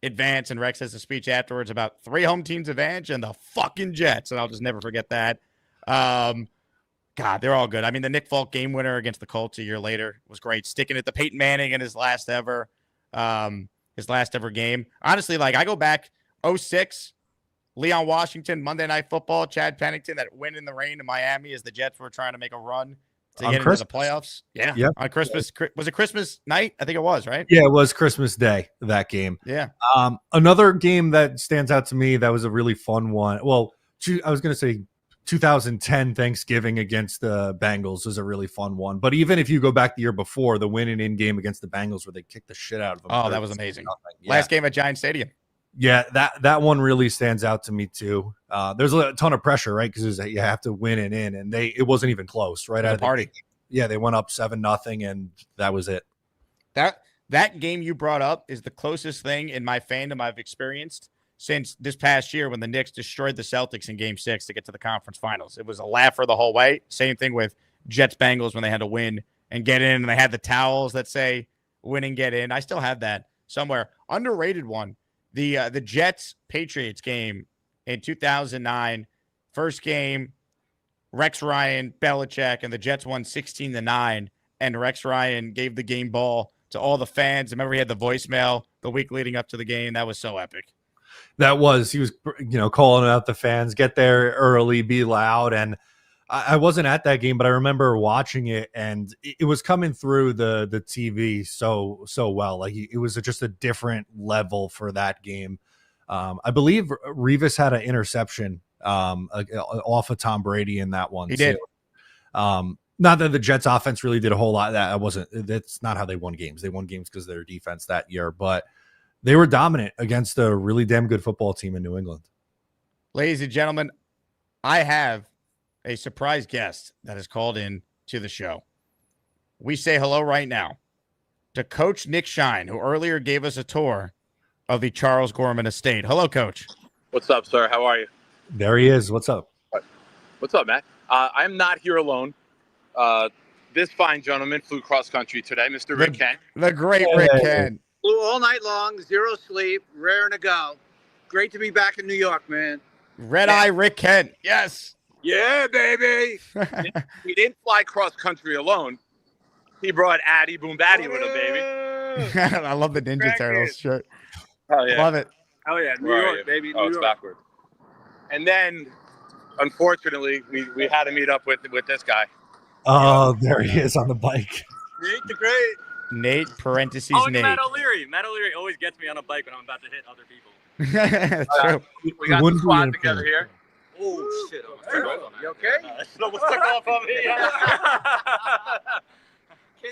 advance, and Rex has a speech afterwards about 3 home teams advance and the fucking Jets, and I'll just never forget that. God, they're all good. I mean, the Nick Folk game winner against the Colts a year later was great, sticking it to Peyton Manning in his last ever game. Honestly, like, I go back 06, Leon Washington, Monday Night Football, Chad Pennington, that win in the rain in Miami as the Jets were trying to make a run to get into the playoffs. Yeah. Yep. On Christmas. Was it Christmas night? I think it was, right? Yeah, it was Christmas Day, that game. Yeah. Another game that stands out to me that was a really fun one. Well, I was going to say 2010 Thanksgiving against the Bengals was a really fun one. But even if you go back the year before, the win in game against the Bengals where they kicked the shit out of them. Oh, that was amazing. Yeah. Last game at Giant Stadium. Yeah, that one really stands out to me too. There's a ton of pressure, right? Because you have to win and in, and it wasn't even close, right? At the party. Yeah, they went up 7-0, and that was it. That game you brought up is the closest thing in my fandom I've experienced since this past year when the Knicks destroyed the Celtics in Game 6 to get to the conference finals. It was a laugher the whole way. Same thing with Jets-Bengals when they had to win and get in, and they had the towels that say win and get in. I still have that somewhere. Underrated one. The Jets-Patriots game in 2009, first game, Rex Ryan, Belichick, and the Jets won 16-9, and Rex Ryan gave the game ball to all the fans. Remember, he had the voicemail the week leading up to the game. That was so epic. He was, calling out the fans, get there early, be loud, and I wasn't at that game, but I remember watching it, and it was coming through the TV so well. Like, it was just a different level for that game. I believe Revis had an interception off of Tom Brady in that one. He did. Not that the Jets offense really did a whole lot. That's not how they won games. They won games because of their defense that year, but they were dominant against a really damn good football team in New England. Ladies and gentlemen, I have a surprise guest that has called in to the show. We say hello right now to Coach Nick Shine, who earlier gave us a tour of the Charles Gorman estate. Hello, Coach. What's up, sir? How are you? There he is. What's up? What's up, Matt? I'm not here alone. This fine gentleman flew cross country today, Mr. Rick Kent. The great Rick Kent. Flew all night long, 0 sleep, raring to go. Great to be back in New York, man. Red Eye Rick Kent. Yes. Yeah, baby. He didn't fly cross country alone. He brought Addy Boom Batty with him, baby. I love the Ninja Turtles shirt. Oh, yeah. Love it. Oh, yeah. New York, baby. New York. Backward. And then unfortunately, we had to meet up with this guy. Oh, there he is on the bike. Nate the Great. Nate parentheses Nate. Matt O'Leary. Matt O'Leary always gets me on a bike when I'm about to hit other people. That's true. We got the wouldn't be squad in together pain. here. Oh shit! You okay? Almost took off on me.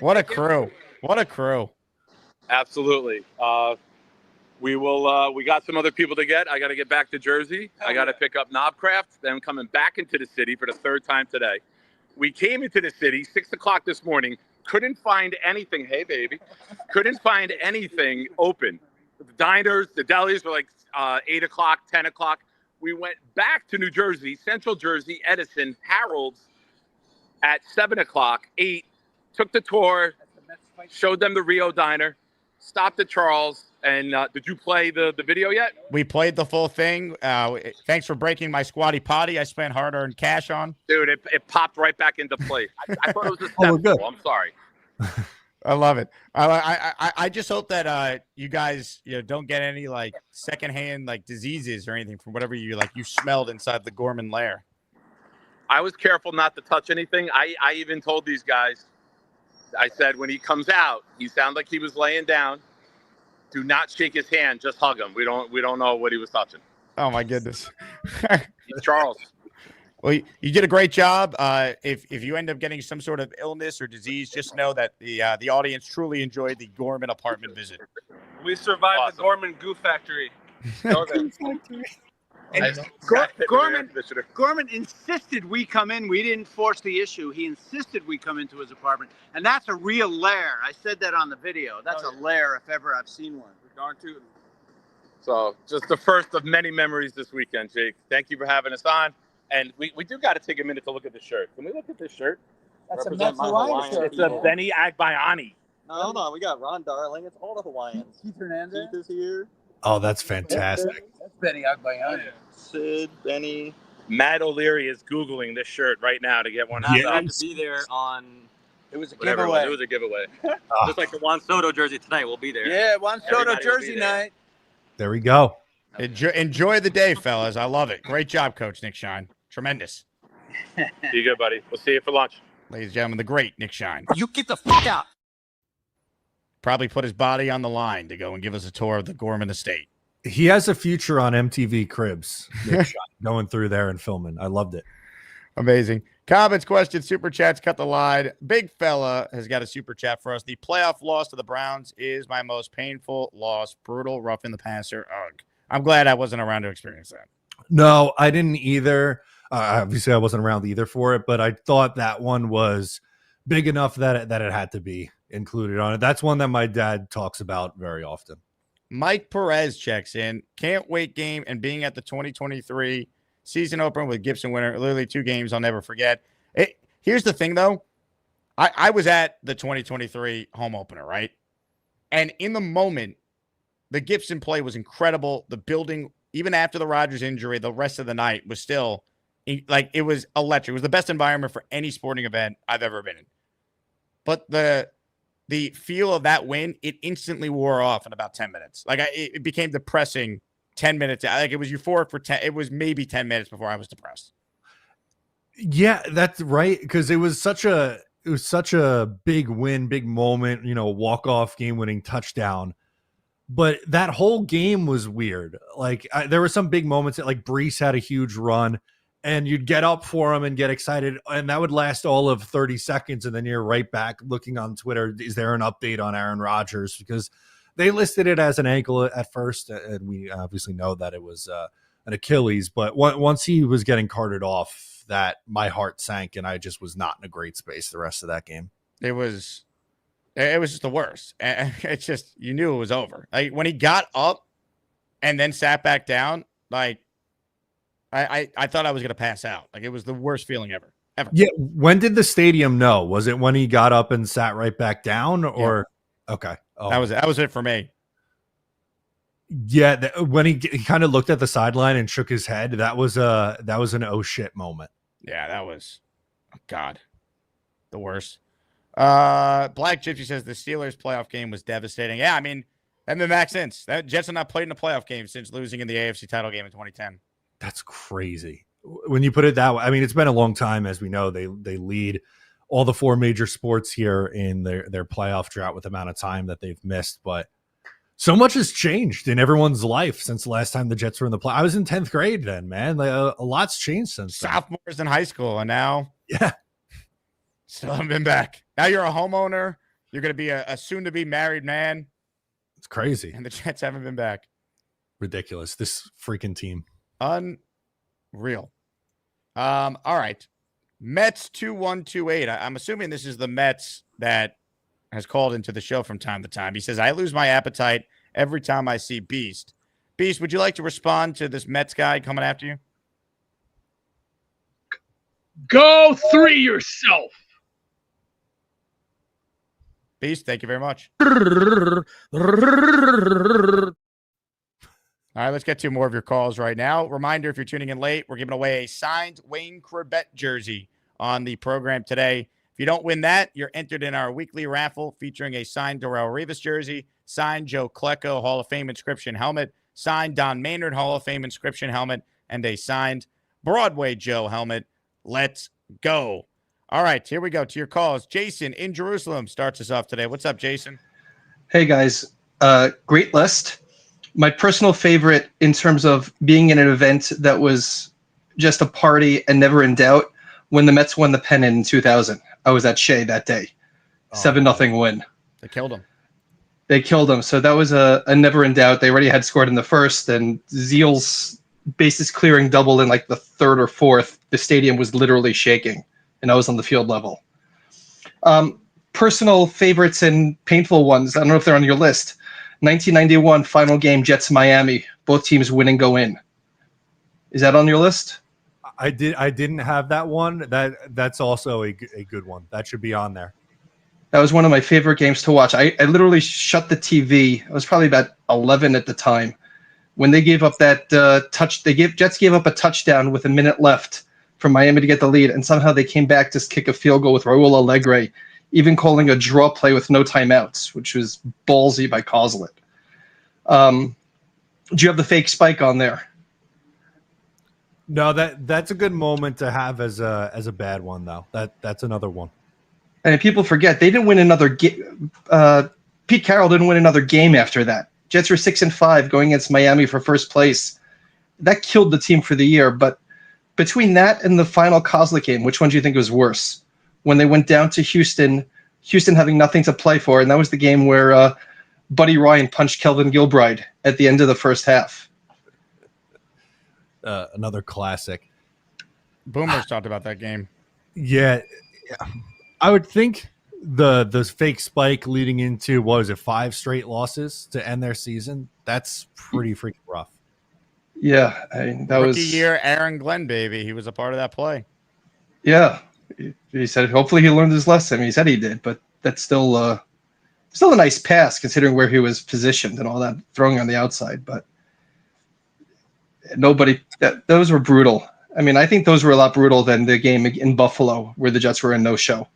What a crew. What a crew. Absolutely. We will. We got some other people to get. I got to get back to Jersey. I got to pick up Knobcraft. Then I'm coming back into the city for the third time today. We came into the city 6 o'clock this morning. Couldn't find anything. Hey, baby. Couldn't find anything open. The diners, the delis were like 8 o'clock, 10 o'clock. We went back to New Jersey, Central Jersey, Edison, Harold's at 7 o'clock, 8. Took the tour, showed them the Rio Diner, stopped at Charles. And did you play the video yet? We played the full thing. Thanks for breaking my squatty potty. I spent hard-earned cash on. Dude, it popped right back into place. I thought it was a Oh, we're good. I'm sorry. I love it. I just hope that you guys don't get any like secondhand like diseases or anything from whatever you smelled inside the Gorman lair. I was careful not to touch anything. I even told these guys, I said when he comes out, he sounded like he was laying down. Do not shake his hand. Just hug him. We don't know what he was touching. Oh my goodness. Charles. Well, you did a great job. If you end up getting some sort of illness or disease, just know that the audience truly enjoyed the Gorman apartment visit. We survived Awesome. the Gorman Goo Factory. And Gorman insisted we come in. We didn't force the issue. He insisted we come into his apartment. And that's a real lair. I said that on the video. That's a lair if ever I've seen one. Darn tootin'. So just the first of many memories this weekend, Jake. Thank you for having us on. And we do got to take a minute to look at the shirt. Can we look at this shirt? That's Represent my Hawaiian shirt. It's a Benny Agbayani. No, hold on. We got Ron Darling. It's all the Hawaiians. Keith Hernandez. Keith is here. Oh, that's fantastic. That's Benny Agbayani. Sid, Benny. Matt O'Leary is Googling this shirt right now to get one. I Yes. had to be there on. It was a Whatever giveaway. it was a giveaway. Just like the Juan Soto jersey tonight. We'll be there. Yeah, Juan Soto Everybody will be Jersey there. night. There we go. Enjoy the day, fellas. I love it. Great job, Coach Nick Shine. Tremendous. Be good, buddy. We'll see you for lunch. Ladies and gentlemen, the great Nick Shine. You get the fuck out. Probably put his body on the line to go and give us a tour of the Gorman estate. He has a future on MTV Cribs. Nick Shine, going through there and filming. I loved it. Amazing. Comments, questions, super chats, cut the line. Big fella has got a super chat for us. The playoff loss to the Browns is my most painful loss. Brutal, rough in the passer. Ugh. I'm glad I wasn't around to experience that. No, I didn't either. Obviously, I wasn't around either for it, but I thought that one was big enough that it had to be included on it. That's one that my dad talks about very often. Mike Perez checks in. Can't wait game and being at the 2023 season opener with Gibson winner. Literally 2 games I'll never forget. Here's the thing, though. I was at the 2023 home opener, right? And in the moment, the Gibson play was incredible. The building, even after the Rodgers injury, the rest of the night was still like it was electric. It was the best environment for any sporting event I've ever been in. But the feel of that win, it instantly wore off in about 10 minutes. Like it became depressing 10 minutes. Like it was euphoric for 10. It was maybe 10 minutes before I was depressed. Yeah, that's right. Because it was such a big win, big moment, walk-off game-winning touchdown. But that whole game was weird. Like there were some big moments that like Breece had a huge run and you'd get up for him and get excited. And that would last all of 30 seconds. And then you're right back looking on Twitter. Is there an update on Aaron Rodgers? Because they listed it as an ankle at first. And we obviously know that it was an Achilles. But once he was getting carted off, that my heart sank and I just was not in a great space the rest of that game. It was just the worst. And it's just, you knew it was over. Like when he got up and then sat back down, like I thought I was going to pass out. Like it was the worst feeling ever. Yeah. When did the stadium know? Was it when he got up and sat right back down or? Yeah. Okay. Oh. That was it for me. Yeah. When he kind of looked at the sideline and shook his head, that was an oh shit moment. Yeah. That was, oh God, the worst. Black Gypsy says the Steelers playoff game was devastating. Yeah, I mean, and the max since that Jets have not played in a playoff game since losing in the AFC title game in 2010. That's crazy. When you put it that way, I mean, it's been a long time, as we know. They lead all the 4 major sports here in their playoff drought with the amount of time that they've missed. But so much has changed in everyone's life since the last time the Jets were in the play. I was in 10th grade then, man. Like, a lot's changed since then. Sophomores in high school, and now still haven't been back. Now you're a homeowner. You're going to be a soon-to-be married man. It's crazy. And the Jets haven't been back. Ridiculous. This freaking team. Unreal. All right. Mets 2128. I'm assuming this is the Mets that has called into the show from time to time. He says, I lose my appetite every time I see Beast. Beast, would you like to respond to this Mets guy coming after you? Go 3 yourself. Beast, thank you very much. All right, let's get to more of your calls right now. Reminder, if you're tuning in late, we're giving away a signed Wayne Corbett jersey on the program today. If you don't win that, you're entered in our weekly raffle featuring a signed Darrelle Revis jersey, signed Joe Klecko Hall of Fame inscription helmet, signed Don Maynard Hall of Fame inscription helmet, and a signed Broadway Joe helmet. Let's go. All right, here we go to your calls. Jason in Jerusalem starts us off today. What's up, Jason? Hey, guys. Great list. My personal favorite in terms of being in an event that was just a party and never in doubt, when the Mets won the pennant in 2000. I was at Shea that day. 7-0 win. They killed him. They killed him. So that was a never in doubt. They already had scored in the first, and Zeal's bases clearing double in like the third or fourth. The stadium was literally shaking, and I was on the field level. Personal favorites and painful ones. I don't know if they're on your list. 1991 final game, Jets Miami. Both teams win and go in. Is that on your list? I didn't have that one. That's also a good one. That should be on there. That was one of my favorite games to watch. I literally shut the TV. I was probably about 11 at the time when they gave up that Jets gave up a touchdown with a minute left for Miami to get the lead, and somehow they came back to kick a field goal with Raul Allegre, even calling a draw play with no timeouts, which was ballsy by Coslet. Do you have the fake spike on there? No, that's a good moment to have as a bad one, though. That's another one. And people forget they didn't win another game. Pete Carroll didn't win another game after that. Jets were 6-5 going against Miami for first place. That killed the team for the year. But between that and the final Coslet game, which one do you think was worse? When they went down to Houston having nothing to play for, and that was the game where Buddy Ryan punched Kelvin Gilbride at the end of the first half. Another classic. Boomers talked about that game. Yeah. I would think the fake spike leading into, what was it, 5 straight losses to end their season? That's pretty freaking rough. Yeah, that Rookie was year. Aaron Glenn, baby, he was a part of that play. Yeah, he said hopefully he learned his lesson. I mean, he said he did, but that's still a nice pass considering where he was positioned and all that, throwing on the outside. But those were brutal. I mean, I think those were a lot brutal than the game in Buffalo where the Jets were in no-show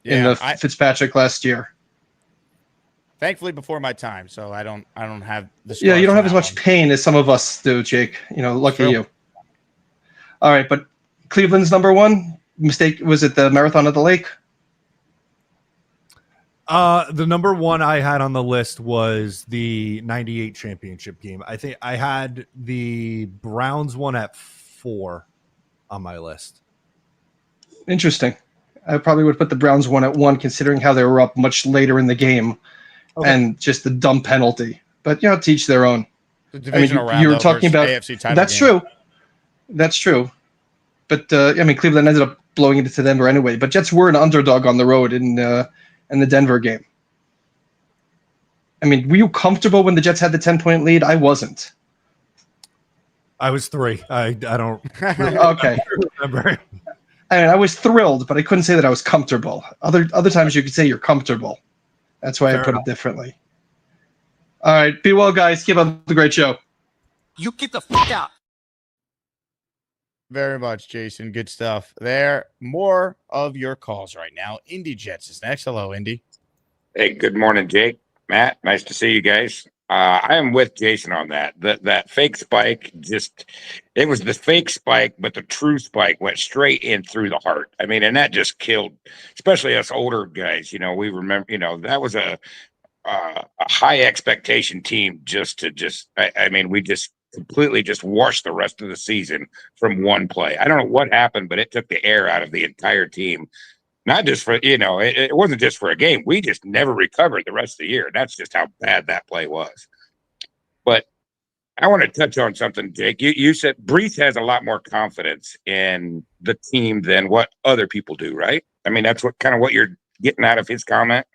in the Fitzpatrick last year. Thankfully, before my time, so I don't have the. Yeah, you don't have as much pain as some of us do, Jake. Lucky you. All right, but Cleveland's number one mistake, was it the Marathon of the Lake? The number one I had on the list was the 98 championship game. I think I had the Browns one at 4 on my list. Interesting. I probably would put the Browns one at 1, considering how they were up much later in the game. Okay. And just the dumb penalty. But, to each their own. You were talking about AFC title. That's game. True. That's true. But, Cleveland ended up blowing it to Denver anyway. But Jets were an underdog on the road in the Denver game. I mean, were you comfortable when the Jets had the 10-point lead? I wasn't. I was 3. I don't okay. remember. I was thrilled, but I couldn't say that I was comfortable. Other times you could say you're comfortable. That's why I put it differently. All right. Be well, guys. Keep up the great show. You get the fuck out. Very much, Jason. Good stuff there. More of your calls right now. Indy Jets is next. Hello, Indy. Hey, good morning, Jake. Matt, nice to see you guys. I am with Jason on that. That fake spike it was the fake spike, but the true spike went straight in through the heart. I mean, and that just killed, especially us older guys. We remember, that was a high expectation team I mean, we just completely just washed the rest of the season from one play. I don't know what happened, but it took the air out of the entire team. Not just for, it wasn't just for a game. We just never recovered the rest of the year. That's just how bad that play was. But I want to touch on something, Jake. You said Breece has a lot more confidence in the team than what other people do, right? I mean, that's what you're getting out of his comment.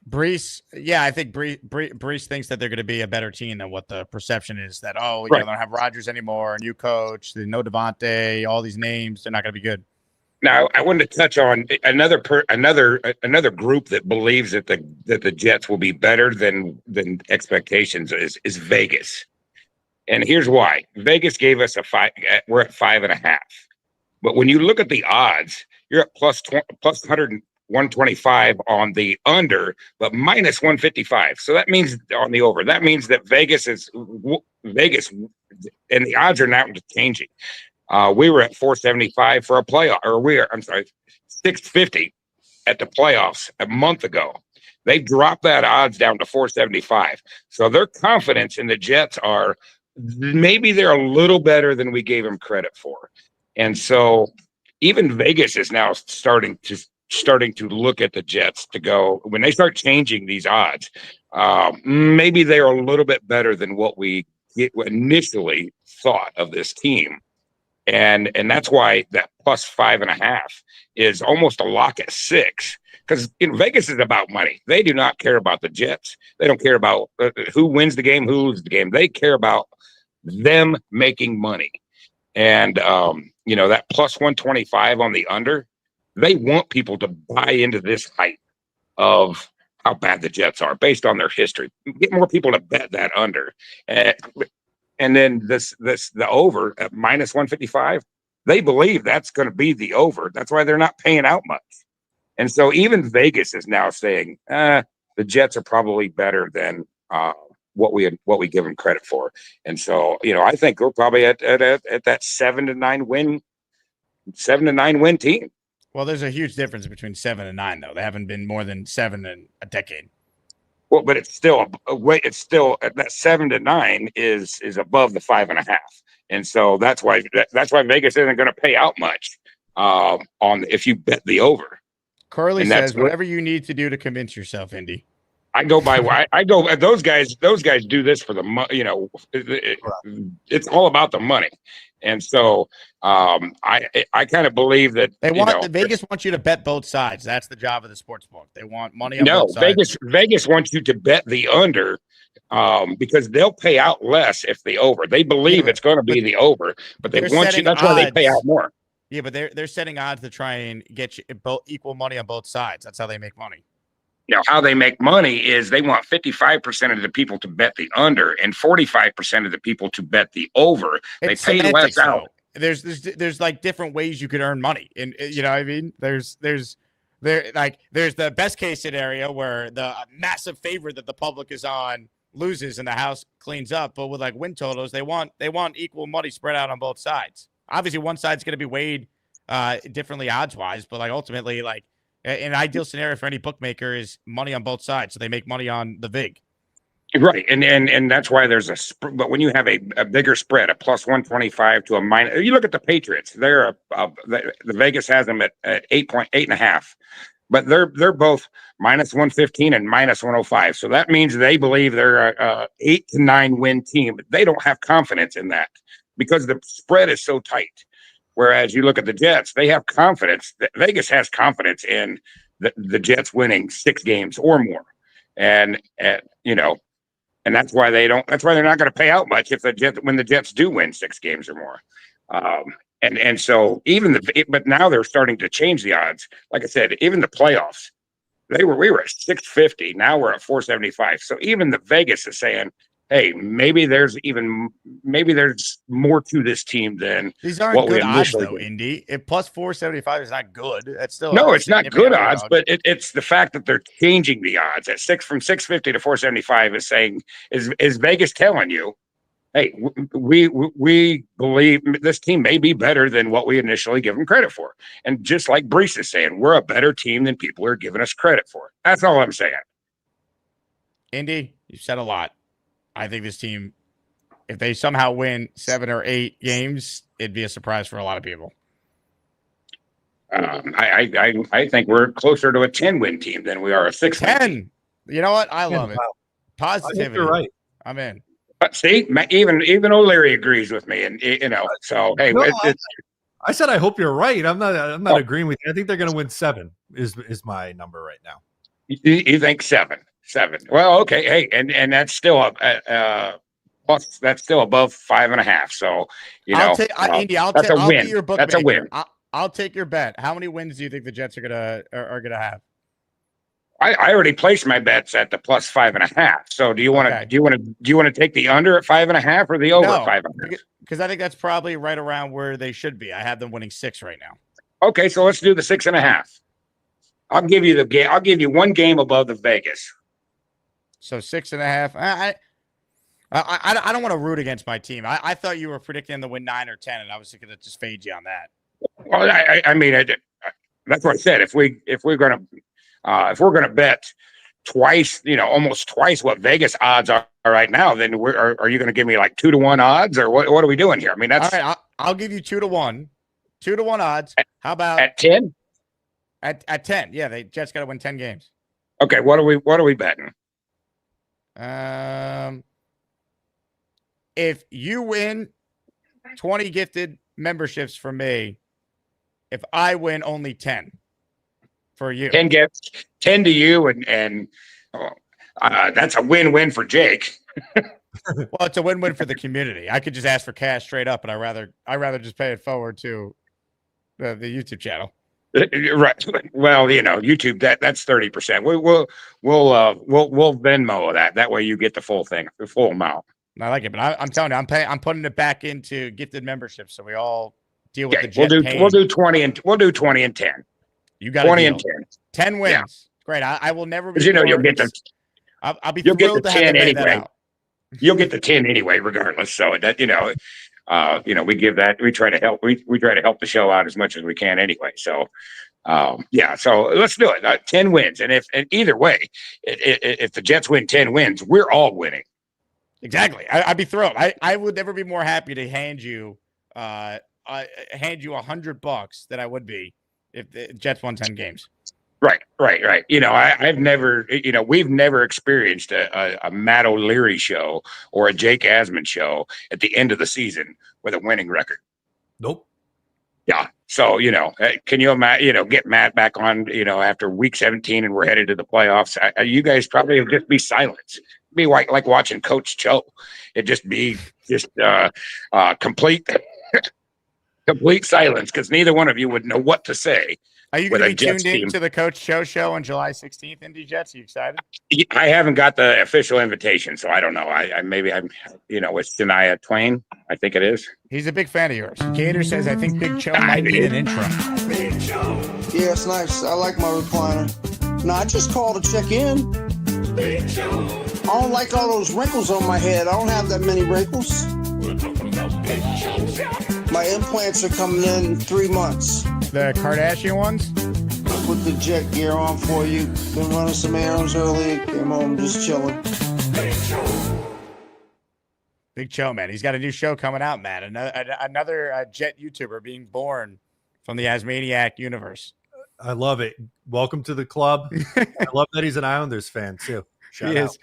Breece, yeah, I think Breece thinks that they're going to be a better team than what the perception is. That Right. they don't have Rodgers anymore, new coach, no Devontae, all these names, they're not going to be good. Now, I wanted to touch on another group that believes that the Jets will be better than expectations is Vegas, and here's why. Vegas gave us a 5. We're at 5.5, but when you look at the odds, you're at plus 125 on the under, but minus 155. So that means on the over. That means that Vegas, and the odds are now changing. We were at 475 for a playoff, or 650 at the playoffs a month ago. They dropped that odds down to 475. So their confidence in the Jets maybe they're a little better than we gave them credit for. And so even Vegas is now starting to look at the Jets to go, when they start changing these odds, maybe they're a little bit better than what we initially thought of this team. And that's why that plus 5.5 is almost a lock at 6, because Vegas is about money. They do not care about the Jets. They don't care about who wins the game, who loses the game. They care about them making money. And that plus 125 on the under, they want people to buy into this hype of how bad the Jets are based on their history. Get more people to bet that under. And then the over at minus 155, they believe that's going to be the over. That's why they're not paying out much. And so even Vegas is now saying the Jets are probably better than what we give them credit for. And so I think we're probably at that 7 to 9 win team. Well, there's a huge difference between 7 and 9, though. They haven't been more than 7 in a decade. Well, but it's still that 7 to 9 is above the 5.5, and so that's why Vegas isn't going to pay out much on if you bet the over. Curly says whatever you need to do to convince yourself, Indy. I go by those guys do this for the money. It's all about the money. And so I kind of believe that Vegas wants you to bet both sides. That's the job of the sports book. They want money on both sides. Vegas wants you to bet the under because they'll pay out less if the over. They believe it's going to be the over, but they want you. That's why they pay out more. Yeah, but they're setting odds to try and get you both equal money on both sides. That's how they make money. How they make money is they want 55% of the people to bet the under and 45% of the people to bet the over. It's they pay less out. There's like different ways you could earn money. And what I mean? There's the best case scenario where the massive favorite that the public is on loses and the house cleans up. But with like win totals, they want equal money spread out on both sides. Obviously, one side's going to be weighed differently odds wise, but like ultimately, like an ideal scenario for any bookmaker is money on both sides, so they make money on the vig. Right, and that's why there's but when you have a bigger spread, a plus 125 to a minus, you look at the Patriots. They're the Vegas has them at 8.5, but they're both minus 115 and minus 105. So that means they believe they're a 8 to 9 win team, but they don't have confidence in that because the spread is so tight. Whereas you look at the Jets, they have confidence. Vegas has confidence in the Jets winning 6 games or more, and that's why they don't. That's why they're not going to pay out much when the Jets do win 6 games or more. And so but now they're starting to change the odds. Like I said, even the playoffs, we were at 650. Now we're at 475. So even the Vegas is saying, hey, maybe there's more to this team than these aren't what we good odds initially though, did. Indy. If plus 475 is not good, that's still No, a it's not significant good odds, underdog. but it's the fact that they're changing the odds at from 650 to 475 is Vegas telling you, hey, we believe this team may be better than what we initially give them credit for. And just like Breece is saying, we're a better team than people are giving us credit for. That's all I'm saying. Indy, you said a lot. I think this team, if they somehow win 7 or 8 games, it'd be a surprise for a lot of people. I think we're closer to a 10-win team than we are a 6-win 10. team. You know what? I love it. Wow. Positivity. You're right. I'm in. But see, even O'Leary agrees with me, and so hey, No, I said I hope you're right. I'm not agreeing with you. I think they're going to win 7. Is my number right now. You think 7? Well, okay, hey, and that's still plus that's still above 5.5. So Indy, I'll be your bookmaker. That's a win. I'll take your bet. How many wins do you think the Jets are gonna have? I already placed my bets at the plus 5.5. So do you want to take the under at 5.5 or the over at 5.5? Because I think that's probably right around where they should be. I have them winning 6 right now. Okay, so let's do the 6.5. I'll give you the game. I'll give you one game above the Vegas. So 6.5. I don't want to root against my team. I thought you were predicting them to win 9 or 10, and I was going to just fade you on that. Well, I mean, that's what I said. If we're gonna bet twice, almost twice what Vegas odds are right now, then are you going to give me like 2-to-1 odds, or what are we doing here? I mean, that's all right. I'll give you 2-to-1 odds. How about at 10? At 10, yeah, the Jets got to win 10 games. Okay, what are we betting? If you win 20 gifted memberships from me, if I win only 10 for you, 10 gifts, 10 to you, and that's a win-win for Jake. Well, it's a win-win for the community. I could just ask for cash straight up, and I rather just pay it forward to the YouTube channel. Right. Well, YouTube that's 30%. We'll Venmo that. That way you get the full thing, the full amount. I like it, but I'm telling you, I'm putting it back into gifted memberships, so we all deal with the Jet We'll do 20 and 10. You got 20 and 10. 10 wins. Yeah. Great. I will never be. You'll get the. I'll be you'll thrilled get the to 10 have anyway. You'll get the 10 anyway, regardless. So that we give that. We try to help. We try to help the show out as much as we can anyway. So. So let's do it. 10 wins, and either way, if the Jets win 10 wins, we're all winning. Exactly. I'd be thrilled. I would never be more happy to hand you $100 than I would be if the Jets won 10 games. Right. I've never, we've never experienced a Matt O'Leary show or a Jake Asman show at the end of the season with a winning record. Nope. Yeah. So, can you imagine, get Matt back on, after week 17 and we're headed to the playoffs? You guys probably would just be silent. Be like watching Coach Cho. It'd just be complete silence because neither one of you would know what to say. Are you going to be tuned in to the Coach Cho show on July 16th, Indy Jets? Are you excited? I haven't got the official invitation, so I don't know. I'm it's Shania Twain. I think it is. He's a big fan of yours. Gator says, I think Big Cho might need an intro. Big Cho. Yeah, it's nice. I like my recliner. No, I just called to check in. Big Cho. I don't like all those wrinkles on my head. I don't have that many wrinkles. We're talking about Big Cho. My implants are coming in 3 months. The Kardashian ones? Put the jet gear on for you. Been running some errands early. Came home just chilling. Big Cho, man. He's got a new show coming out, man. Another Jet YouTuber being born from the AsmanJake universe. I love it. Welcome to the club. I love that he's an Islanders fan, too. Shout out.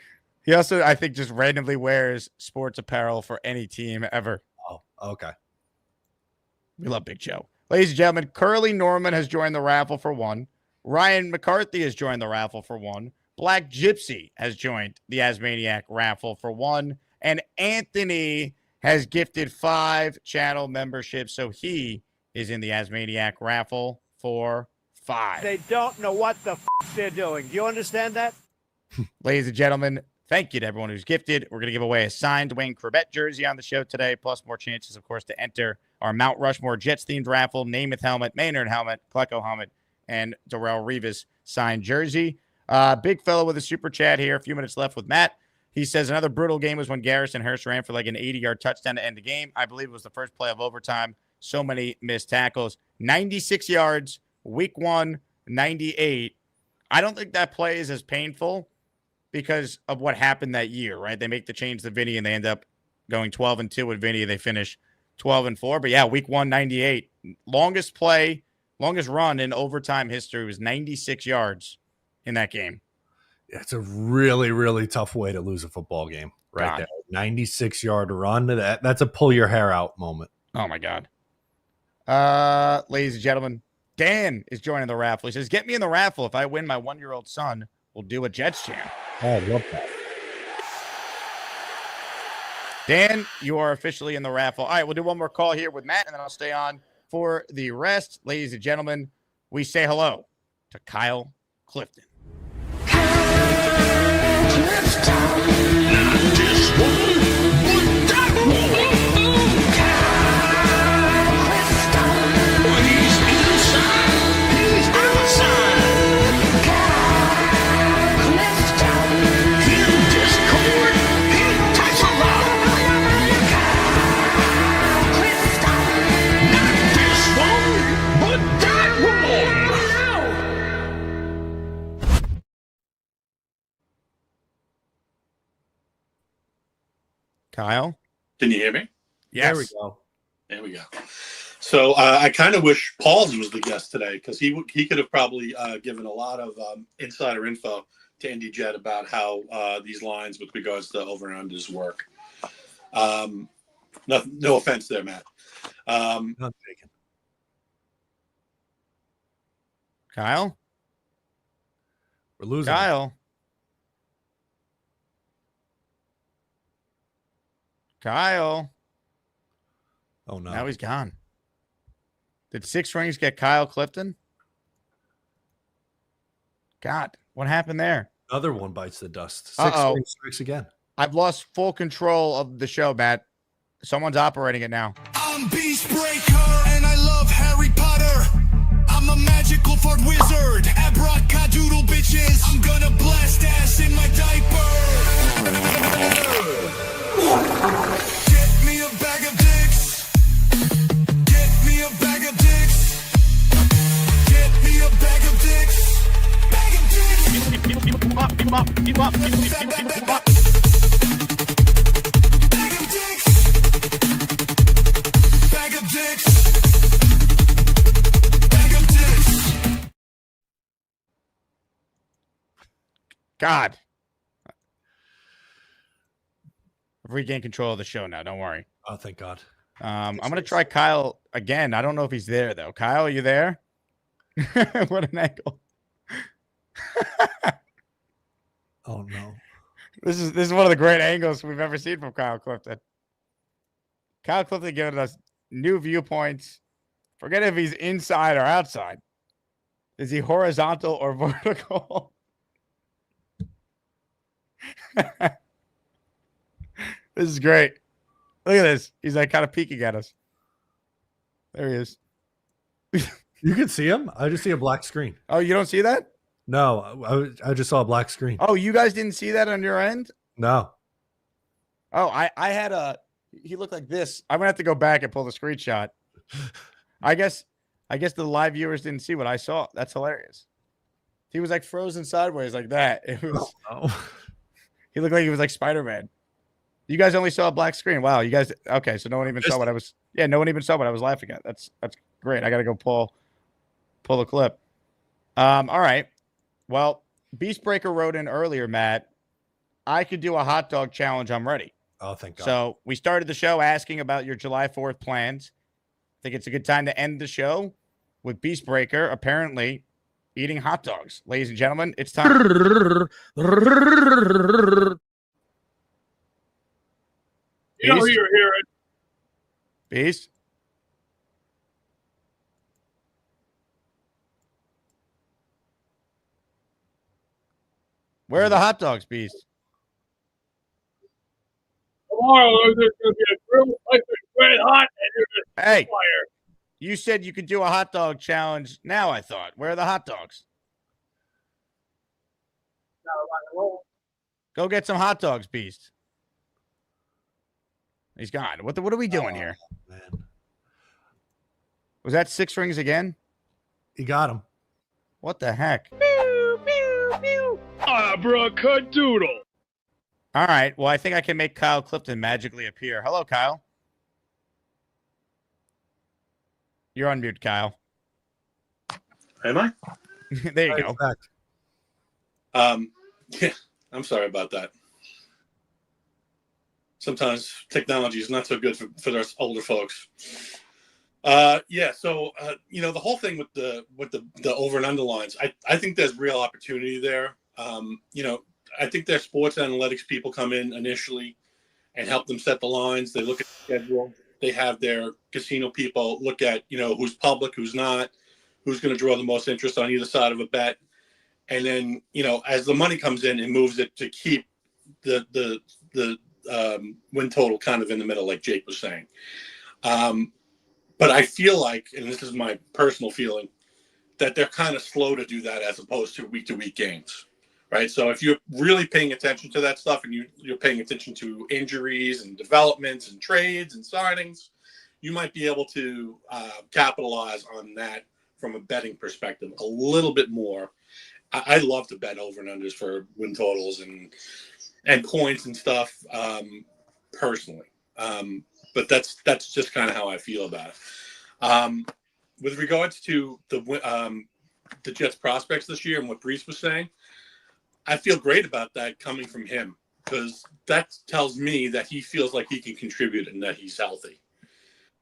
He also, I think, just randomly wears sports apparel for any team ever. Oh, okay. We love Big Cho. Ladies and gentlemen, Curly Norman has joined the raffle for 1. Ryan McCarthy has joined the raffle for 1. Black Gypsy has joined the AsmanJake raffle for 1. And Anthony has gifted 5 channel memberships, so he is in the AsmanJake raffle for 5. They don't know what the they're doing. Do you understand that? Ladies and gentlemen, thank you to everyone who's gifted. We're going to give away a signed Dwayne Corbett jersey on the show today, plus more chances, of course, to enter our Mount Rushmore Jets-themed raffle, Namath helmet, Maynard helmet, Klecko helmet, and Darrelle Revis signed jersey. Big fellow with a super chat here. A few minutes left with Matt. He says another brutal game was when Garrison Hurst ran for like an 80-yard touchdown to end the game. I believe it was the first play of overtime. So many missed tackles. 96 yards, week 1, 98. I don't think that play is as painful because of what happened that year, right? They make the change to Vinny and they end up going 12-2 with Vinny. They finish 12-4. But yeah, week 1, 98. Longest play, longest run in overtime history was 96 yards in that game. It's a really, really tough way to lose a football game right there. 96-yard run. That's a pull your hair out moment. Oh, my God. Ladies and gentlemen, Dan is joining the raffle. He says, get me in the raffle. If I win, my 1-year-old son will do a Jets chant. Oh, I love that. Dan, you are officially in the raffle. All right, we'll do one more call here with Matt, and then I'll stay on for the rest. Ladies and gentlemen, we say hello to Kyle Clifton. Kyle? Can you hear me? Yes. There we go. There we go. So I kind of wish Paul's was the guest today because he could have probably given a lot of insider info to Indy Jet about how these lines with regards to over and unders work. No offense there, Matt. Not taken. Kyle? We're losing. Kyle? Kyle? Oh, no. Now he's gone. Did 6 rings get Kyle Clifton? God, what happened there? Another one bites the dust. 6 rings strikes again. I've lost full control of the show, Matt. Someone's operating it now. I'm Beast Breaker and I love Harry Potter. I'm a magical fart wizard. Abracadabra, bitches. I'm gonna blast ass in my diaper. Get me a bag of dicks. Get me a bag of dicks. Get me a bag of dicks. Bag of dicks. Keep up. Bag of dicks. Bag of dicks. Bag of dicks. God. I've regained control of the show now. Don't worry. Oh, thank God. I'm going to try Kyle again. I don't know if he's there, though. Kyle, are you there? What an angle. Oh, no. This is one of the great angles we've ever seen from Kyle Clifton. Kyle Clifton giving us new viewpoints. Forget if he's inside or outside. Is he horizontal or vertical? This is great. Look at this. He's like kind of peeking at us. There he is. You can see him? I just see a black screen. Oh, you don't see that? No, I just saw a black screen. Oh, you guys didn't see that on your end? No. Oh, I had he looked like this. I'm gonna have to go back and pull the screenshot. I guess the live viewers didn't see what I saw. That's hilarious. He was like frozen sideways like that. It was He looked like he was like Spider-Man. You guys only saw a black screen. Wow, you guys okay, so no one even saw what I was no one even saw what I was laughing at. That's great. I gotta go pull the clip. All right. Well, Beastbreaker wrote in earlier, Matt. I could do a hot dog challenge. I'm ready. Oh, thank God. So we started the show asking about your July 4th plans. I think it's a good time to end the show with Beastbreaker apparently eating hot dogs. Ladies and gentlemen, it's time. You know who you're hearing. Beast? Where are the hot dogs, Beast? tomorrow there's going to be a grill like red hot and you're just Hey, fire. you said you could do a hot dog challenge now, I thought. Where are the hot dogs? Go get some hot dogs, Beast. He's gone. What are we doing here? Man. Was that 6 rings again? He got him. What the heck? Abracadabra. All right. Well, I think I can make Kyle Clifton magically appear. Hello, Kyle. You're on mute, Kyle. Am I? There you go. Yeah, I'm sorry about that. Sometimes technology is not so good for us older folks. Yeah, so the whole thing with the over and under lines, I think there's real opportunity there. I think their sports analytics people come in initially and help them set the lines. They look at the schedule. They have their casino people look at who's public, who's not, who's going to draw the most interest on either side of a bet, and then as the money comes in, it moves it to keep the win total kind of in the middle, like Jake was saying. But I feel like, and this is my personal feeling, that they're kind of slow to do that as opposed to week games, right? So if you're really paying attention to that stuff and you're paying attention to injuries and developments and trades and signings, you might be able to capitalize on that from a betting perspective a little bit more. I love to bet over and unders for win totals and points and stuff personally. But that's just kind of how I feel about it. With regards to the Jets prospects this year and what Breece was saying, I feel great about that coming from him because that tells me that he feels like he can contribute and that he's healthy,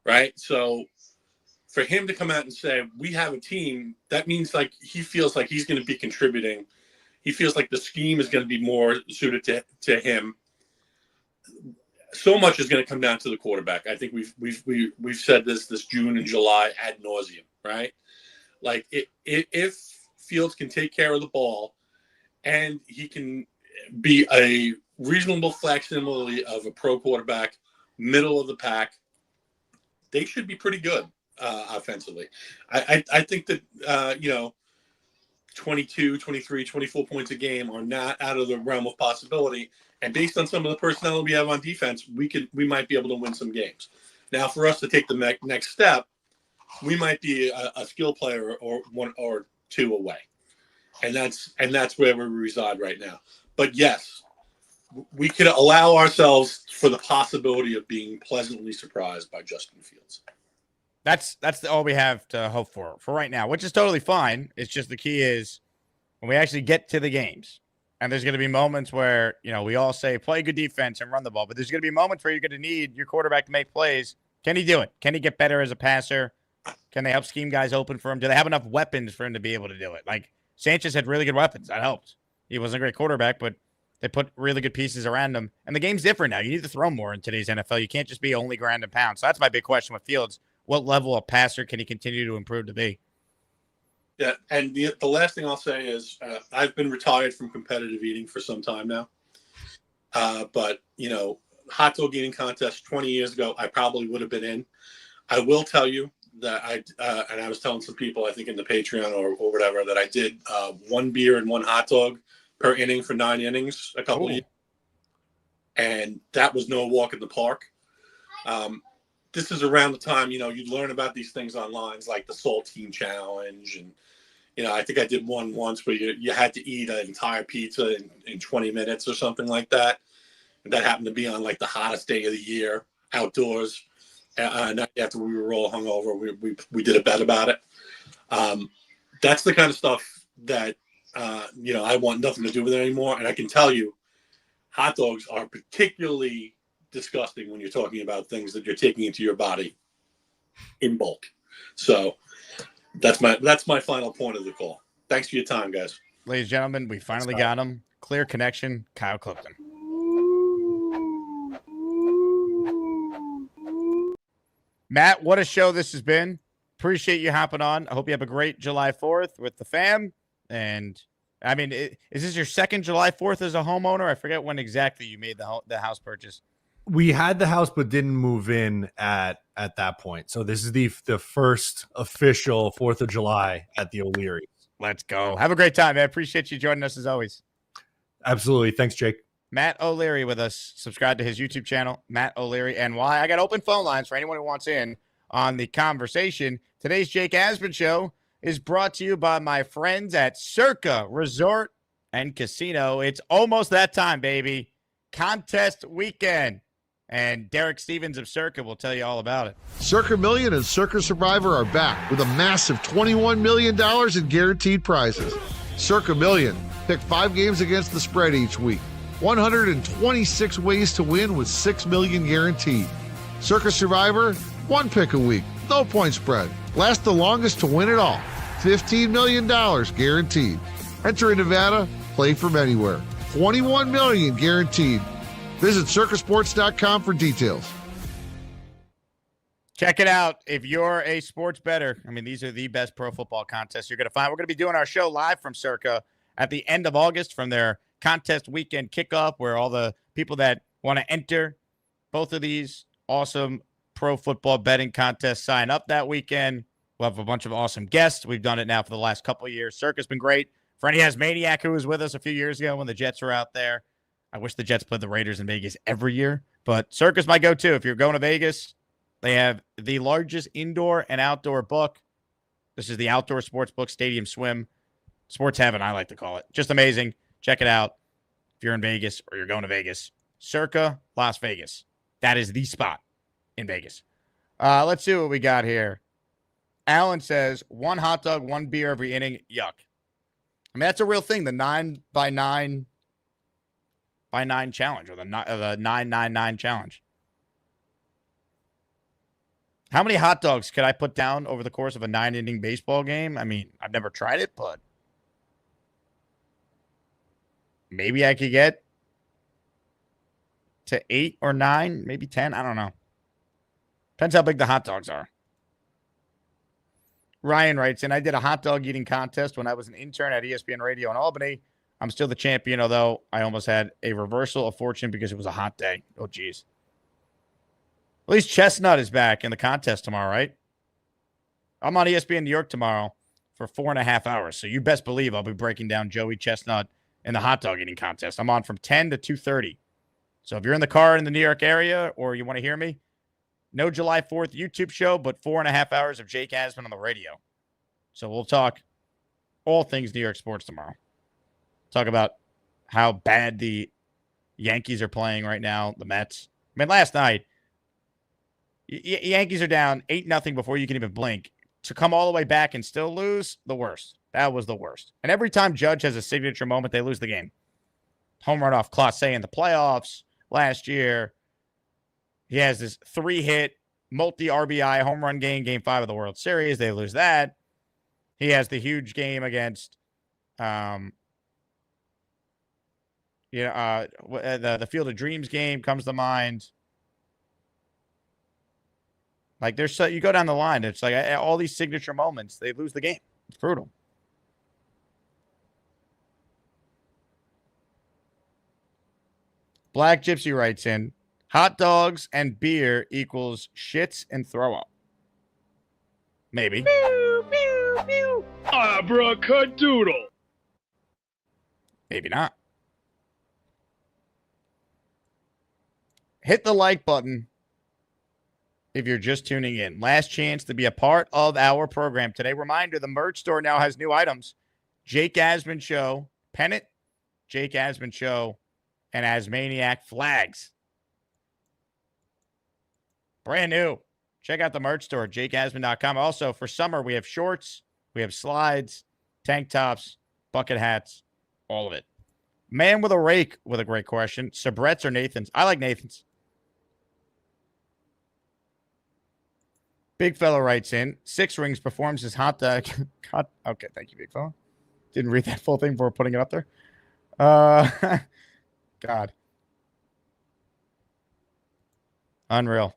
right? So for him to come out and say, we have a team, that means like he feels like he's going to be contributing. He feels like the scheme is going to be more suited to him. So much is going to come down to the quarterback. I think we've said this June and July ad nauseum, right? Like if Fields can take care of the ball and he can be a reasonable facsimile of a pro quarterback, middle of the pack, they should be pretty good offensively. I think that 22, 23, 24 points a game are not out of the realm of possibility. And based on some of the personnel we have on defense, we might be able to win some games. Now, for us to take the next step, we might be a skill player or one or two away, and that's where we reside right now. But yes, we could allow ourselves for the possibility of being pleasantly surprised by Justin Fields. That's all we have to hope for right now, which is totally fine. It's just the key is when we actually get to the games. And there's going to be moments where, we all say play good defense and run the ball. But there's going to be moments where you're going to need your quarterback to make plays. Can he do it? Can he get better as a passer? Can they help scheme guys open for him? Do they have enough weapons for him to be able to do it? Like Sanchez had really good weapons. That helped. He wasn't a great quarterback, but they put really good pieces around him. And the game's different now. You need to throw more in today's NFL. You can't just be only ground and pound. So that's my big question with Fields. What level of passer can he continue to improve to be? Yeah, and the last thing I'll say is I've been retired from competitive eating for some time now. But, hot dog eating contest 20 years ago, I probably would have been in. I will tell you that and I was telling some people, I think in the Patreon or whatever, that I did 1 beer and 1 hot dog per inning for 9 innings a couple of years. And that was no walk in the park. This is around the time, you'd learn about these things online, like the Saltine Challenge. And, I think I did one once where you had to eat an entire pizza in 20 minutes or something like that. And that happened to be on like the hottest day of the year outdoors. After we were all hungover, we did a bet about it. That's the kind of stuff that, I want nothing to do with it anymore. And I can tell you, hot dogs are particularly disgusting when you're talking about things that you're taking into your body in bulk. So that's my final point of the call. Thanks for your time, guys. Ladies and gentlemen, we finally got him. Clear connection, Kyle Clifton. Matt, what a show this has been. Appreciate you hopping on. I hope you have a great July 4th with the fam. And I mean, is this your second July 4th as a homeowner? I forget when exactly you made the house purchase. We had the house, but didn't move in at that point. So this is the first official 4th of July at the O'Leary. Let's go. Have a great time, man. Appreciate you joining us as always. Absolutely. Thanks, Jake. Matt O'Leary with us. Subscribe to his YouTube channel, Matt O'Leary NY. I got open phone lines for anyone who wants in on the conversation. Today's Jake Asman Show is brought to you by my friends at Circa Resort and Casino. It's almost that time, baby. Contest weekend. And Derek Stevens of Circa will tell you all about it. Circa Million and Circa Survivor are back with a massive $21 million in guaranteed prizes. Circa Million. Pick 5 games against the spread each week. 126 ways to win with $6 million guaranteed. Circa Survivor, 1 pick a week, no point spread. Last the longest to win it all. $15 million guaranteed. Enter in Nevada, play from anywhere. $21 million guaranteed. Visit circasports.com for details. Check it out. If you're a sports bettor, I mean, these are the best pro football contests you're going to find. We're going to be doing our show live from Circa at the end of August from their contest weekend kickoff, where all the people that want to enter both of these awesome pro football betting contests sign up that weekend. We'll have a bunch of awesome guests. We've done it now for the last couple of years. Circa's been great. Freddie Asmaniac, who was with us a few years ago when the Jets were out there. I wish the Jets played the Raiders in Vegas every year, but Circa's my go-to. If you're going to Vegas, they have the largest indoor and outdoor book. This is the outdoor sports book, Stadium Swim. Sports heaven, I like to call it. Just amazing. Check it out if you're in Vegas or you're going to Vegas. Circa Las Vegas. That is the spot in Vegas. Let's see what we got here. Alan says, 1 hot dog, 1 beer every inning. Yuck. I mean, that's a real thing, the 9x9 challenge, or the 999 challenge. How many hot dogs could I put down over the course of a 9-inning baseball game? I mean, I've never tried it, but maybe I could get to 8 or 9, maybe 10. I don't know. Depends how big the hot dogs are. Ryan writes in, I did a hot dog eating contest when I was an intern at ESPN Radio in Albany. I'm still the champion, although I almost had a reversal of fortune because it was a hot day. Oh, geez. At least Chestnut is back in the contest tomorrow, right? I'm on ESPN New York tomorrow for 4.5 hours, so you best believe I'll be breaking down Joey Chestnut in the hot dog eating contest. I'm on from 10 to 2:30. So if you're in the car in the New York area or you want to hear me, no July 4th YouTube show, but 4.5 hours of Jake Asman on the radio. So we'll talk all things New York sports tomorrow. Talk about how bad the Yankees are playing right now, the Mets. I mean, last night, Yankees are down 8-0 before you can even blink. To come all the way back and still lose, the worst. That was the worst. And every time Judge has a signature moment, they lose the game. Home run off Clase in the playoffs last year. He has this 3-hit, multi-RBI home run game 5 of the World Series. They lose that. He has the huge game against the Field of Dreams game comes to mind. Like, there's you go down the line, it's like all these signature moments, they lose the game. It's brutal. Black Gypsy writes in, hot dogs and beer equals shits and throw up. Maybe. Pew, pew, pew. Abracadabra. Maybe not. Hit the like button if you're just tuning in. Last chance to be a part of our program today. Reminder, the merch store now has new items. Jake Asman Show pennant, Jake Asman Show, and Asmaniac flags. Brand new. Check out the merch store, jakeasman.com. Also, for summer, we have shorts, we have slides, tank tops, bucket hats, all of it. Man with a rake with a great question. Sabrett's or Nathan's? I like Nathan's. Big Fella writes in, 6 Rings performs his hot dog. Okay, thank you, Big Fella. Didn't read that full thing before putting it up there. God. Unreal.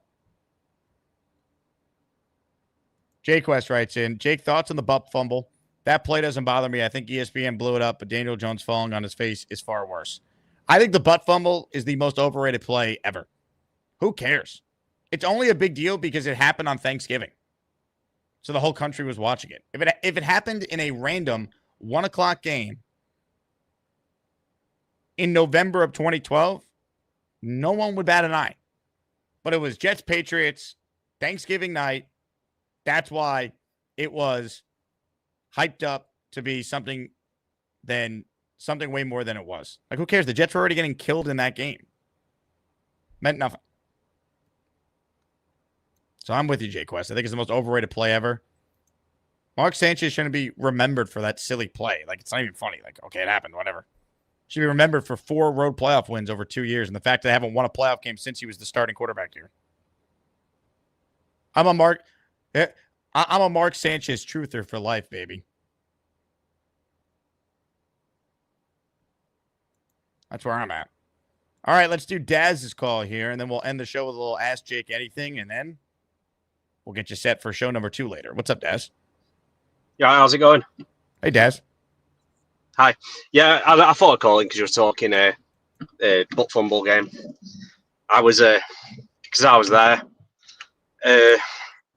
Jake West writes in, Jake, thoughts on the butt fumble? That play doesn't bother me. I think ESPN blew it up, but Daniel Jones falling on his face is far worse. I think the butt fumble is the most overrated play ever. Who cares? It's only a big deal because it happened on Thanksgiving. So the whole country was watching it. If it happened in a random 1 o'clock game in November of 2012, no one would bat an eye. But it was Jets Patriots Thanksgiving night. That's why it was hyped up to be something way more than it was. Like, who cares? The Jets were already getting killed in that game. Meant nothing. So I'm with you, Jay Quest. I think it's the most overrated play ever. Mark Sanchez shouldn't be remembered for that silly play. Like, it's not even funny. Like, okay, it happened, whatever. Should be remembered for 4 road playoff wins over 2 years, and the fact that they haven't won a playoff game since he was the starting quarterback here. I'm a Mark Sanchez truther for life, baby. That's where I'm at. All right, let's do Daz's call here, and then we'll end the show with a little Ask Jake Anything, and then we'll get you set for show number 2 later. What's up, Daz? Yeah, how's it going? Hey, Daz. Hi. Yeah, I thought I'd call in because you were talking butt fumble game. I was because I was there. I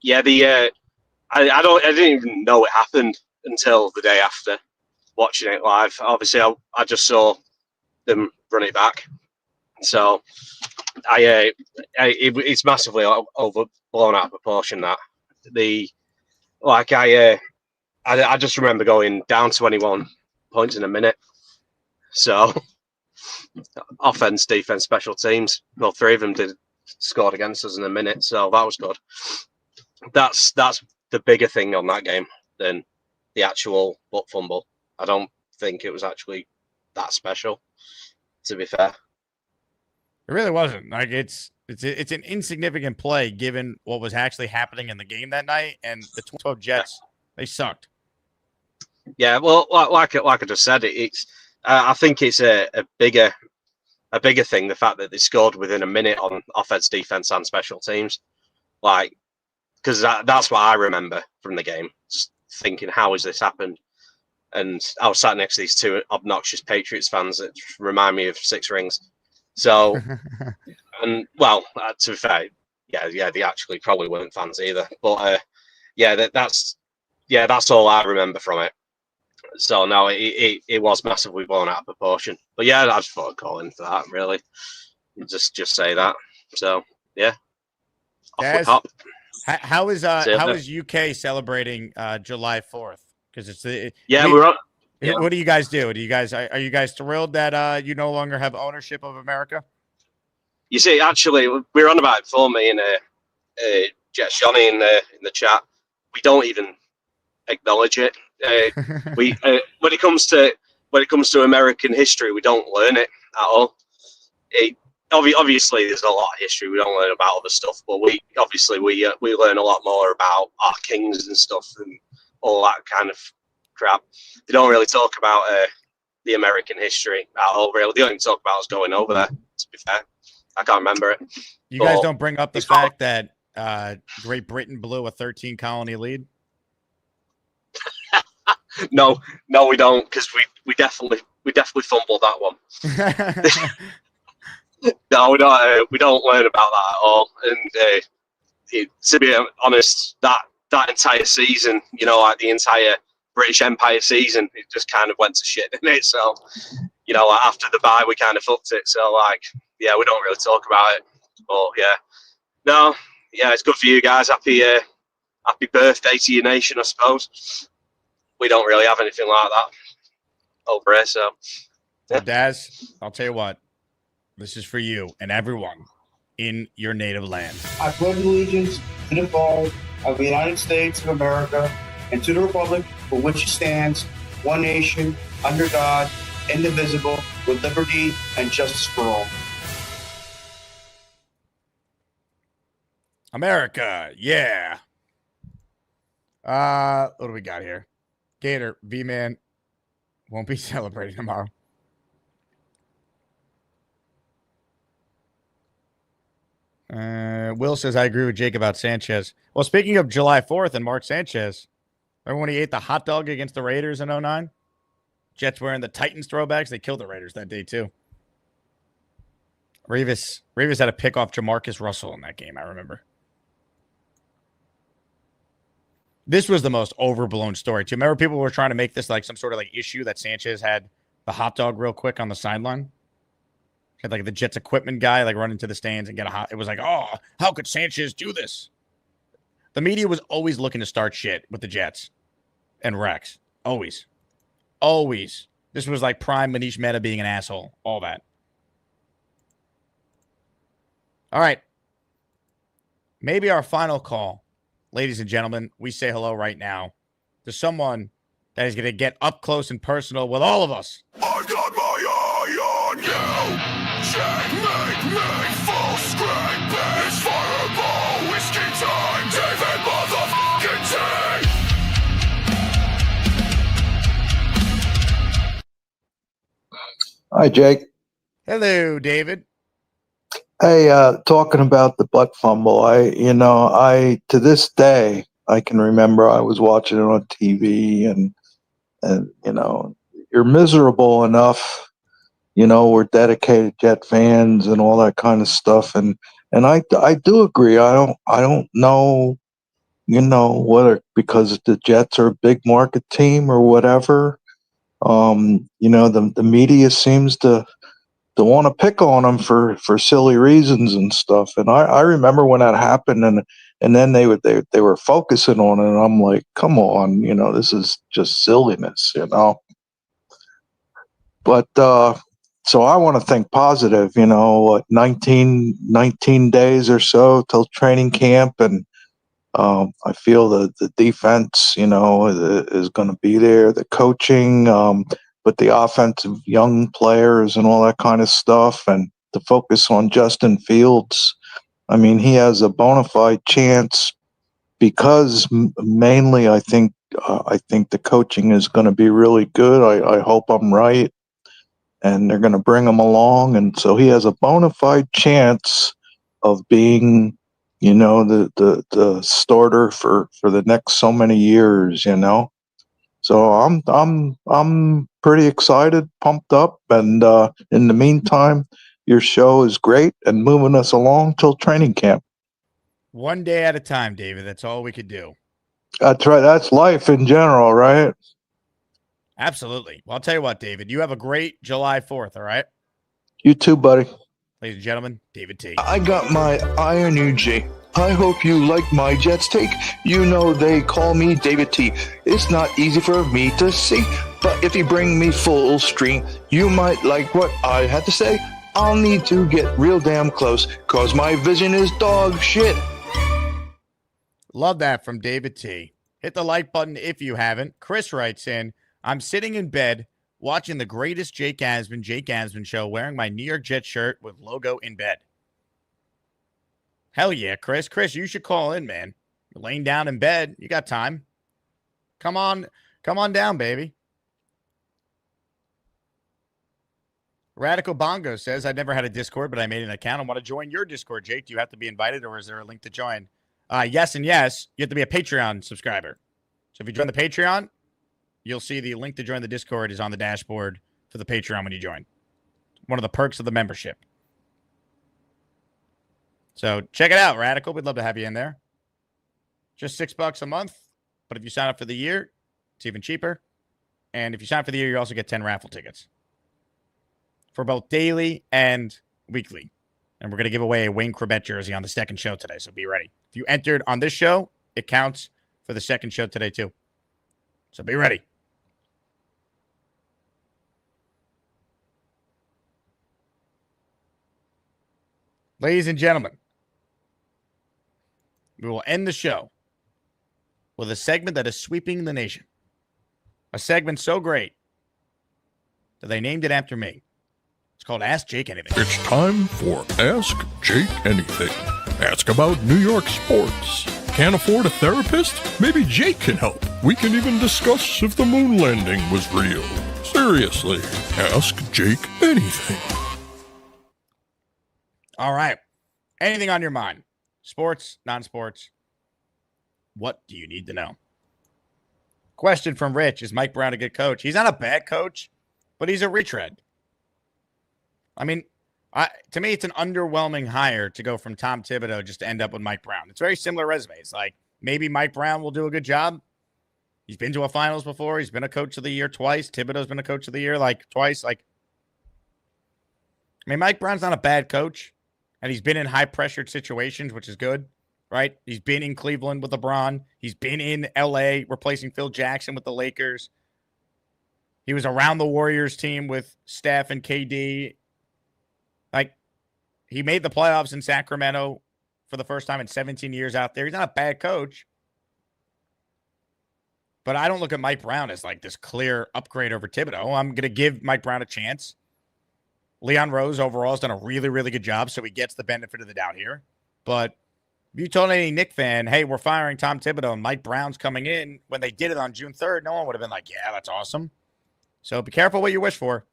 didn't even know it happened until the day after watching it live. Obviously, I just saw them run it back. So it's massively overblown out of proportion. That I just remember going down 21 points in a minute. So offense, defense, special teams. Well, 3 of them scored against us in a minute. So that was good. That's the bigger thing on that game than the actual butt fumble. I don't think it was actually that special, to be fair. It really wasn't. Like, it's an insignificant play given what was actually happening in the game that night, and the 2012 Jets, they sucked. Yeah, well, like I just said, I think it's a bigger thing, the fact that they scored within a minute on offense, defense, and special teams. Like, because that's what I remember from the game, just thinking, how has this happened? And I was sat next to these 2 obnoxious Patriots fans that remind me of 6 Rings. So, and well, to be fair, yeah, they actually probably weren't fans either. But that's all I remember from it. So no, it was massively blown out of proportion. But yeah, I just thought I'd call in for that. Really, just say that. So yeah, Daz, how is UK celebrating July 4th? Because it's we're on. Yeah. What do you guys do? Are you guys thrilled that you no longer have ownership of America? You see, actually, we were on about it before, me and Jess Johnny in the chat. We don't even acknowledge it. When it comes to American history, we don't learn it at all. Obviously, there's a lot of history we don't learn about other stuff, but we learn a lot more about our kings and stuff and all that kind of crap. They don't really talk about the American history at all, really. They don't even talk about us going over there, to be fair. I can't remember it. You guys don't bring up the fact that Great Britain blew a 13 colony lead? No, we don't, because we definitely fumbled that one. No, we don't learn about that at all. And to be honest, that entire season, like the entire British Empire season, it just kind of went to shit, didn't it? So, after the bye, we kind of fucked it. So, we don't really talk about it. But it's good for you guys. Happy birthday to your nation, I suppose. We don't really have anything like that over here. So, yeah. Daz, I'll tell you what. This is for you and everyone in your native land. I pledge allegiance to the flag of the United States of America and to the republic for which it stands, one nation, under God, indivisible, with liberty and justice for all. America, yeah. What do we got here? Gator, V-Man won't be celebrating tomorrow. Will says, I agree with Jake about Sanchez. Well, speaking of July 4th and Mark Sanchez, remember when he ate the hot dog against the Raiders in 2009? Jets wearing the Titans throwbacks. They killed the Raiders that day, too. Revis had to pick off Jamarcus Russell in that game, I remember. This was the most overblown story, too. Remember people were trying to make this like some sort of like issue that Sanchez had the hot dog real quick on the sideline? Had like the Jets equipment guy like run into the stands and get a hot. It was like, oh, how could Sanchez do this? The media was always looking to start shit with the Jets and Rex. Always. Always. This was like prime Manish Mehta being an asshole. All that. All right. Maybe our final call, ladies and gentlemen, we say hello right now to someone that is going to get up close and personal with all of us. I got my eye on you. Check, make full screen. It's fireball, whiskey time. David motherfucking T. Hi, Jake. Hello, David. Hey, talking about the butt fumble, I to this day I can remember I was watching it on TV, and you're miserable enough. We're dedicated Jet fans and all that kind of stuff, and I do agree. I don't know, whether because the Jets are a big market team or whatever. The media seems to want to pick on them for silly reasons and stuff. And I remember when that happened, and then they were focusing on it, and I'm like, come on, this is just silliness, But so I want to think positive, 19 days or so till training camp, and I feel the defense, is going to be there, the coaching, but the offensive young players and all that kind of stuff, and to focus on Justin Fields. I mean, he has a bona fide chance because mainly I think the coaching is going to be really good. I hope I'm right, and they're going to bring him along, and so he has a bona fide chance of being, the starter for the next so many years, So I'm pretty excited, pumped up, and in the meantime, your show is great and moving us along till training camp. One day at a time, David. That's all we could do. That's right. That's life in general, right? Absolutely. Well, I'll tell you what, David. You have a great July 4th, all right? You too, buddy. Ladies and gentlemen, David T. I got my Iron UG. I hope you like my Jets take. They call me David T. It's not easy for me to see, but if you bring me full stream, you might like what I had to say. I'll need to get real damn close, cause my vision is dog shit. Love that from David T. Hit the like button if you haven't. Chris writes in, I'm sitting in bed watching the greatest Jake Asman show, wearing my New York Jets shirt with logo in bed. Hell yeah, Chris. Chris, you should call in, man. You're laying down in bed. You got time. Come on down, baby. Radical Bongo says, I've never had a Discord, but I made an account. I want to join your Discord, Jake. Do you have to be invited, or is there a link to join? Yes and yes. You have to be a Patreon subscriber. So if you join the Patreon, you'll see the link to join the Discord is on the dashboard for the Patreon when you join. One of the perks of the membership. So check it out, Radical. We'd love to have you in there. Just $6 a month. But if you sign up for the year, it's even cheaper. And if you sign up for the year, you also get 10 raffle tickets for both daily and weekly. And we're going to give away a Wayne Corbett jersey on the second show today. So be ready. If you entered on this show, it counts for the second show today too. So be ready. Ladies and gentlemen, we will end the show with a segment that is sweeping the nation. A segment so great that they named it after me. It's called Ask Jake Anything. It's time for Ask Jake Anything. Ask about New York sports. Can't afford a therapist? Maybe Jake can help. We can even discuss if the moon landing was real. Seriously, Ask Jake Anything. All right. Anything on your mind? Sports, non-sports. What do you need to know? Question from Rich. Is Mike Brown a good coach? He's not a bad coach, but he's a retread. I mean, To me, it's an underwhelming hire to go from Tom Thibodeau just to end up with Mike Brown. It's very similar resumes. Like, maybe Mike Brown will do a good job. He's been to a finals before. He's been a coach of the year twice. Thibodeau's been a coach of the year like twice. Like, I mean, Mike Brown's not a bad coach, and he's been in high-pressured situations, which is good, right? He's been in Cleveland with LeBron. He's been in L.A. replacing Phil Jackson with the Lakers. He was around the Warriors team with Steph and KD. Like, he made the playoffs in Sacramento for the first time in 17 years out there. He's not a bad coach. But I don't look at Mike Brown as like this clear upgrade over Thibodeau. I'm going to give Mike Brown a chance. Leon Rose overall has done a really, really good job, so he gets the benefit of the doubt here. But if you told any Knick fan, hey, we're firing Tom Thibodeau and Mike Brown's coming in, when they did it on June 3rd, no one would have been like, yeah, that's awesome. So be careful what you wish for.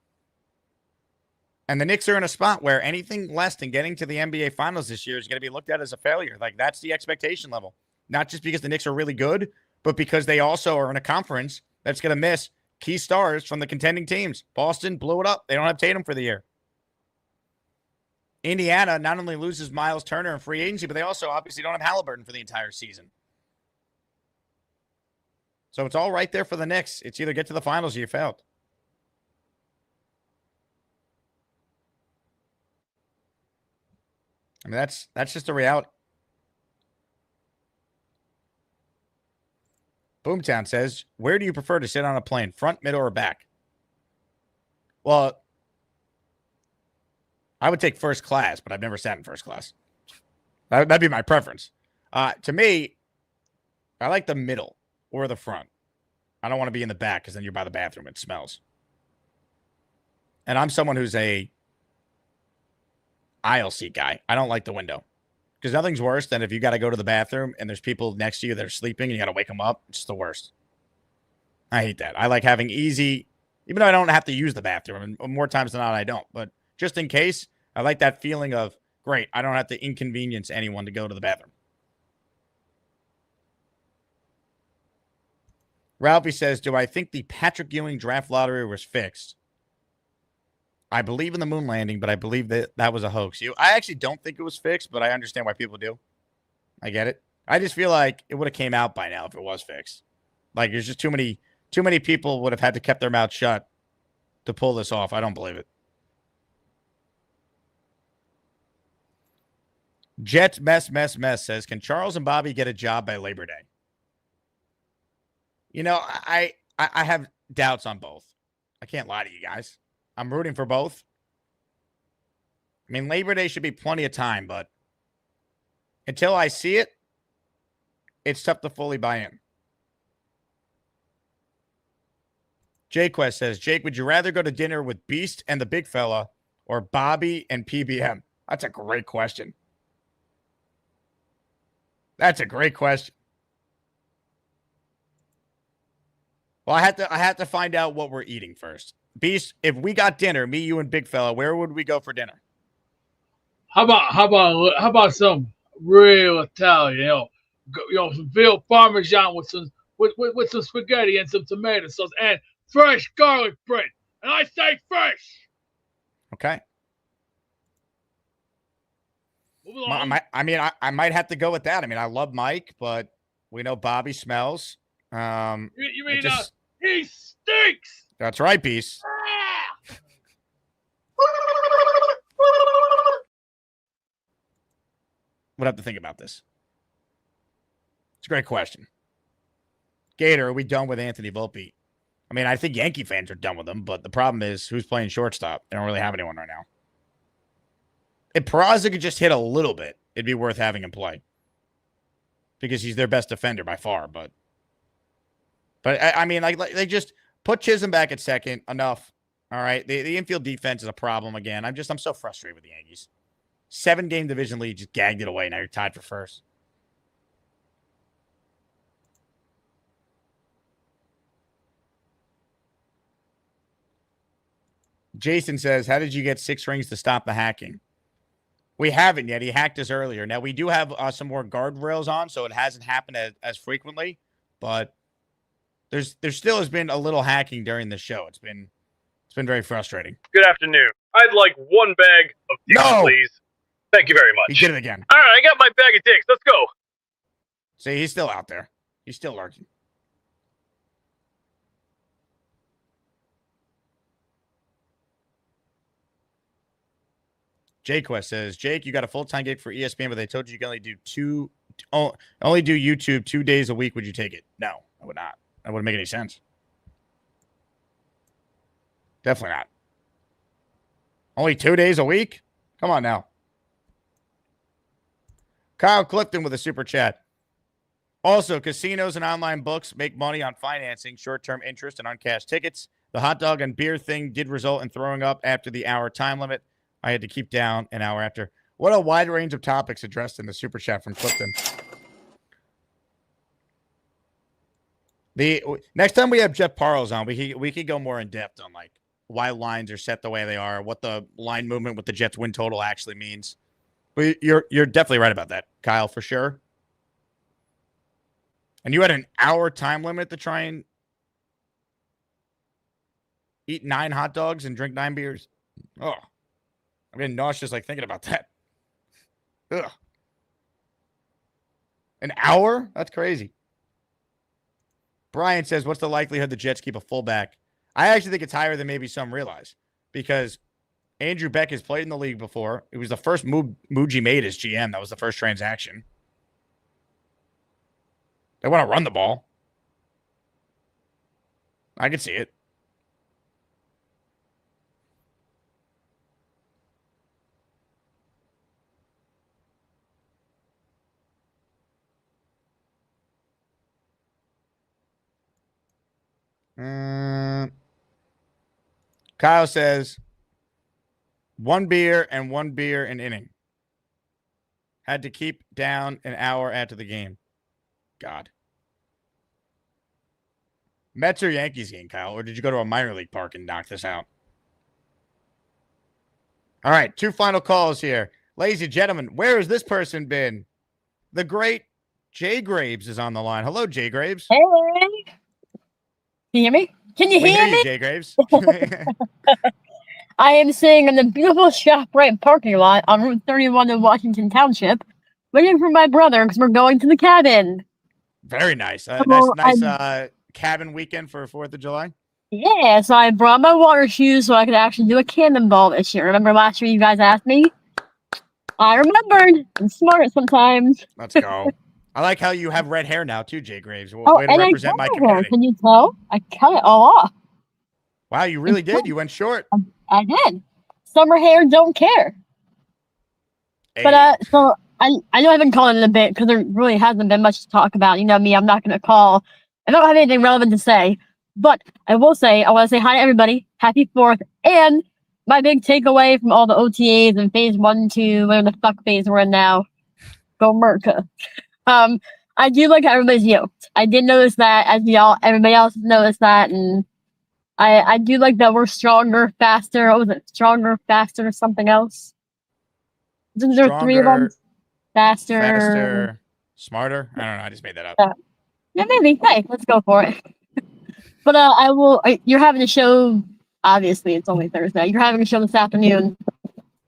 And the Knicks are in a spot where anything less than getting to the NBA Finals this year is going to be looked at as a failure. Like, that's the expectation level. Not just because the Knicks are really good, but because they also are in a conference that's going to miss key stars from the contending teams. Boston blew it up. They don't have Tatum for the year. Indiana not only loses Miles Turner in free agency, but they also obviously don't have Halliburton for the entire season. So it's all right there for the Knicks. It's either get to the finals or you failed. I mean, that's just the reality. Boomtown says, where do you prefer to sit on a plane, front, middle, or back? Well, I would take first class, but I've never sat in first class. That'd be my preference. To me, I like the middle or the front. I don't want to be in the back because then you're by the bathroom. It smells. And I'm someone who's a aisle seat guy. I don't like the window. Because nothing's worse than if you got to go to the bathroom and there's people next to you that are sleeping and you got to wake them up. It's the worst. I hate that. I like having easy, even though I don't have to use the bathroom, and more times than not I don't. But just in case, I like that feeling of, great, I don't have to inconvenience anyone to go to the bathroom. Ralphie says, do I think the Patrick Ewing draft lottery was fixed? I believe in the moon landing, but I believe that was a hoax. I actually don't think it was fixed, but I understand why people do. I get it. I just feel like it would have came out by now if it was fixed. Like, there's just too many people would have had to kept their mouth shut to pull this off. I don't believe it. Jets mess says, can Charles and Bobby get a job by Labor Day? You know, I have doubts on both. I can't lie to you guys. I'm rooting for both. I mean, Labor Day should be plenty of time, but until I see it, it's tough to fully buy in. J-Quest says, Jake, would you rather go to dinner with Beast and the Big Fella or Bobby and PBM? That's a great question. That's a great question. Well, I have to find out what we're eating first. Beast, if we got dinner, me, you, and Big Fella, where would we go for dinner? How about some real Italian? Some veal parmesan with some spaghetti and some tomato sauce and fresh garlic bread. And I say fresh. Okay. I might have to go with that. I mean, I love Mike, but we know Bobby smells. You mean he stinks? That's right, Beast. Would have to think about this. It's a great question. Gator, are we done with Anthony Volpe? I mean, I think Yankee fans are done with him, but the problem is who's playing shortstop? They don't really have anyone right now. If Peraza could just hit a little bit, it'd be worth having him play. Because he's their best defender by far, but I mean, like they just put Chisholm back at second. Enough. All right. The infield defense is a problem again. I'm so frustrated with the Yankees. 7-game division lead, just gagged it away. Now you're tied for first. Jason says, how did you get 6 rings to stop the hacking? We haven't yet. He hacked us earlier. Now, we do have some more guardrails on, so it hasn't happened as frequently, but there still has been a little hacking during the show. It's been very frustrating. Good afternoon. I'd like 1 bag of dicks, please. Thank you very much. He did it again. All right, I got my bag of dicks. Let's go. See, he's still out there. He's still lurking. Jquest says, Jake, you got a full-time gig for ESPN, but they told you can only do YouTube 2 days a week. Would you take it? No, I would not. That wouldn't make any sense. Definitely not. Only 2 days a week? Come on now. Kyle Clifton with a super chat. Also, casinos and online books make money on financing, short-term interest, and uncashed tickets. The hot dog and beer thing did result in throwing up after the hour time limit. I had to keep down an hour after. What a wide range of topics addressed in the super chat from Clifton. The next time we have Jeff Parles on, we could go more in depth on like why lines are set the way they are, what the line movement with the Jets win total actually means. But you're definitely right about that, Kyle, for sure. And you had an hour time limit to try and eat 9 hot dogs and drink 9 beers. Oh, I'm getting nauseous like thinking about that. Ugh. An hour? That's crazy. Brian says, what's the likelihood the Jets keep a fullback? I actually think it's higher than maybe some realize because Andrew Beck has played in the league before. It was the first move Muji made as GM. That was the first transaction. They want to run the ball. I can see it. Kyle says 1 beer and 1 beer an inning. Had to keep down an hour after the game. God. Mets or Yankees game, Kyle? Or did you go to a minor league park and knock this out? All right, 2 final calls here. Ladies and gentlemen, where has this person been? The great Jay Graves is on the line. Hello, Jay Graves. Hey. Can you hear me? Can you hear me? You, Jay Graves. I am sitting in the beautiful ShopRite parking lot on Route 31 in Washington Township, waiting for my brother because we're going to the cabin. Very nice. Nice cabin weekend for 4th of July. Yeah, so I brought my water shoes so I could actually do a cannonball this year. Remember last year you guys asked me? I remembered. I'm smart sometimes. Let's go. I like how you have red hair now too, Jay Graves. Way to and represent my community. Can you tell? I cut it all off. Wow, you really did. You went short. I did. Summer hair don't care. Hey. But so I know I've been calling it a bit because there really hasn't been much to talk about. You know me, I'm not going to call. I don't have anything relevant to say. But I will say, I want to say hi to everybody. Happy 4th. And my big takeaway from all the OTAs and phase 1, 2, whatever the fuck phase we're in now. Go Merca. I do like how everybody's yoked. I did notice that, as everybody else has noticed that, and I do like that we're stronger, faster. What was it? Stronger, faster, something else? Isn't there 3 of them? Faster, smarter. I don't know. I just made that up. Yeah, maybe. Hey, let's go for it. But I will. You're having a show. Obviously, it's only Thursday. You're having a show this afternoon.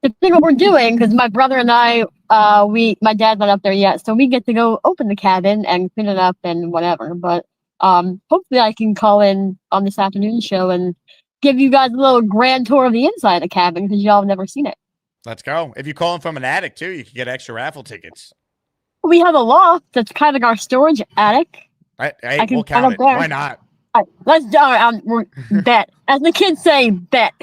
The thing what we're doing, because my brother and I, my dad's not up there yet, so we get to go open the cabin and clean it up and whatever. But hopefully I can call in on this afternoon show and give you guys a little grand tour of the inside of the cabin because y'all have never seen it. Let's go. If you call in from an attic too, you can get extra raffle tickets. We have a loft that's kind of like our storage attic. I can we'll count it. There. Why not? All right, let's we're bet. As the kids say, bet.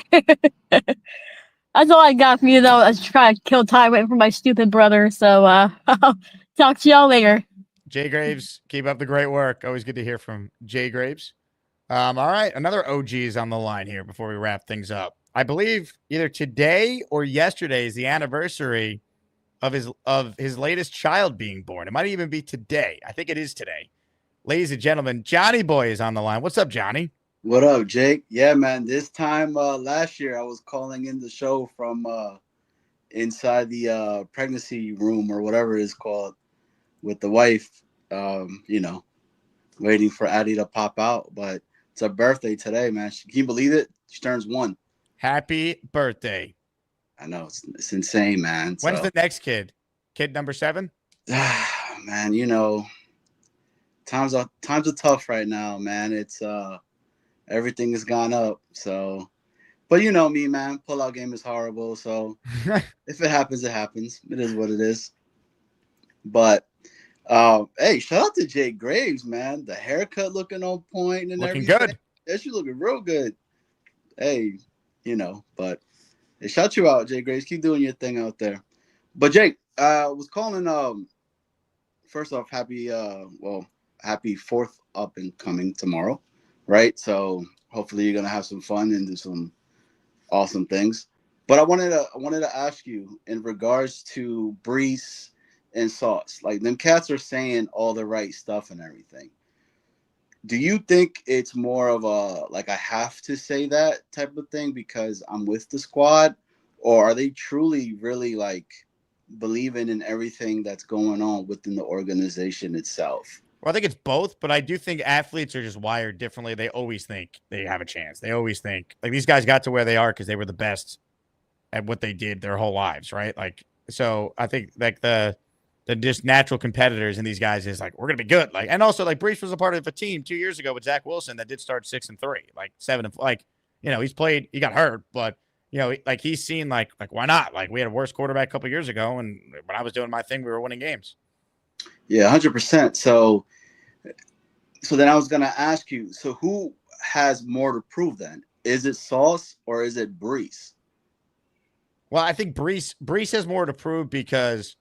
That's all I got for you, though. I was trying to kill time waiting for my stupid brother. So I'll talk to y'all later. Jay Graves, keep up the great work. Always good to hear from Jay Graves. All right, another OG is on the line here before we wrap things up. I believe either today or yesterday is the anniversary of his latest child being born. It might even be today. I think it is today. Ladies and gentlemen, Johnny Boy is on the line. What's up, Johnny? What up, Jake? Yeah, man. This time last year, I was calling in the show from inside the pregnancy room or whatever it is called with the wife, waiting for Addie to pop out. But it's her birthday today, man. Can you believe it? She turns 1. Happy birthday. I know it's insane, man. When's So, the next kid? Kid number 7? man, you know, times are tough right now, man. It's everything has gone up. So, but you know me, man. Pullout game is horrible. So if it happens, it happens. It is what it is. But hey, shout out to Jake Graves, man. The haircut looking on point and Looking everything. good. That shit looking real good. Hey, you know, but they shout you out, Jake Graves. Keep doing your thing out there. But Jake, was calling first off, happy 4th up and coming tomorrow, right? So hopefully you're gonna have some fun and do some awesome things. But I wanted to ask you in regards to Breece and Sauce. Like, them cats are saying all the right stuff and everything. Do you think it's more of a like I have to say that type of thing because I'm with the squad, or are they truly really like believing in everything that's going on within the organization itself? Well, I think it's both, but I do think athletes are just wired differently. They always think they have a chance. They always think like these guys got to where they are because they were the best at what they did their whole lives, right? Like, so I think like the just natural competitors in these guys is like, we're gonna be good. Like, and also like Breece was a part of a team 2 years ago with Zach Wilson that did start 6-3, like 7, like, you know, he's played, he got hurt, but you know, like he's seen like why not? Like we had a worse quarterback a couple years ago, and when I was doing my thing, we were winning games. Yeah, 100%. So then I was gonna ask you, so who has more to prove then? Is it Sauce or is it Breece? Well, I think Breece has more to prove because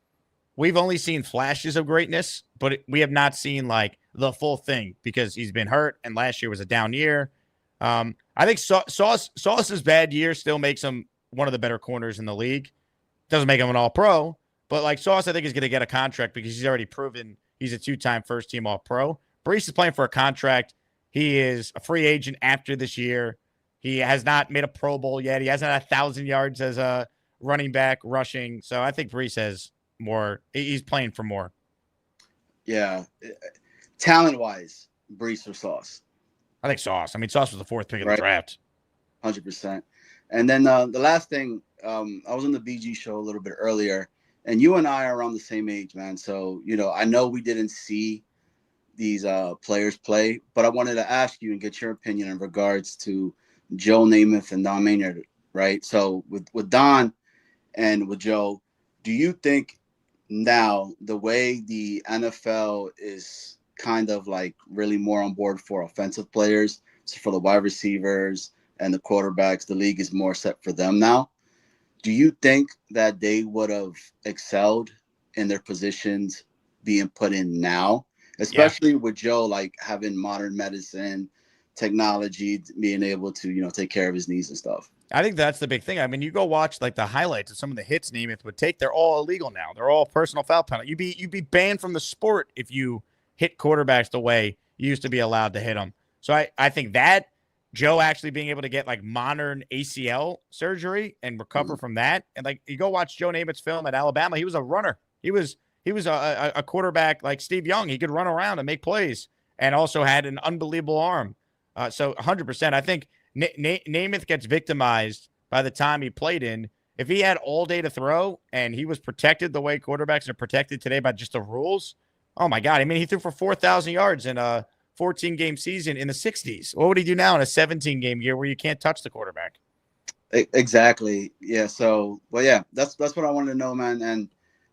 we've only seen flashes of greatness, but we have not seen like the full thing because he's been hurt, and last year was a down year. I think Sauce's bad year still makes him one of the better corners in the league. Doesn't make him an All-Pro, but like Sauce, I think is going to get a contract because he's already proven he's a 2-time first-team All-Pro. Breece is playing for a contract. He is a free agent after this year. He has not made a Pro Bowl yet. He hasn't had 1,000 yards as a running back rushing. So I think Breece has more. He's playing for more. Yeah, talent-wise, Breece or Sauce? I think Sauce. I mean, Sauce was the 4th pick of the draft. 100%. And then the last thing, I was on the BG show a little bit earlier, and you and I are around the same age, man. So, you know, I know we didn't see these players play, but I wanted to ask you and get your opinion in regards to Joe Namath and Don Maynard, right? So with Don and with Joe, do you think now the way the NFL is kind of like really more on board for offensive players, so for the wide receivers and the quarterbacks, the league is more set for them now? Do you think that they would have excelled in their positions being put in now, especially with Joe, like having modern medicine, technology, being able to, you know, take care of his knees and stuff? I think that's the big thing. I mean, you go watch like the highlights of some of the hits Namath would take. They're all illegal now. They're all personal foul penalty. You'd be banned from the sport if you hit quarterbacks the way you used to be allowed to hit them. So I think that Joe actually being able to get like modern ACL surgery and recover from that. And like you go watch Joe Namath's film at Alabama, he was a runner. He was a quarterback like Steve Young. He could run around and make plays and also had an unbelievable arm. So 100%. I think Namath gets victimized by the time he played in. If he had all day to throw and he was protected the way quarterbacks are protected today by just the rules, oh my God. I mean, he threw for 4,000 yards in a 14-game season in the 60s. What would he do now in a 17-game year where you can't touch the quarterback? Exactly. Yeah. So, well, yeah, that's what I wanted to know, man. And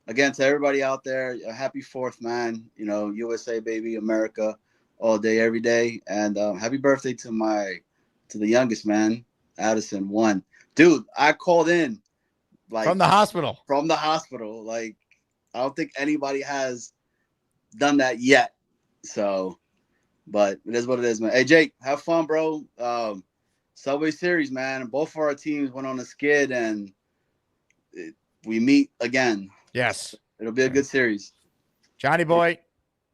again, to everybody out there, a happy 4th, man. You know, USA, baby, America, all day, every day. And happy birthday to the youngest, man, Addison 1. Dude, I called in like from the hospital. Like, I don't think anybody has done that yet. So, but it is what it is, man. Hey, Jake, have fun, bro. Subway Series, man. Both of our teams went on a skid, and we meet again. Yes. It'll be a good series. Johnny boy,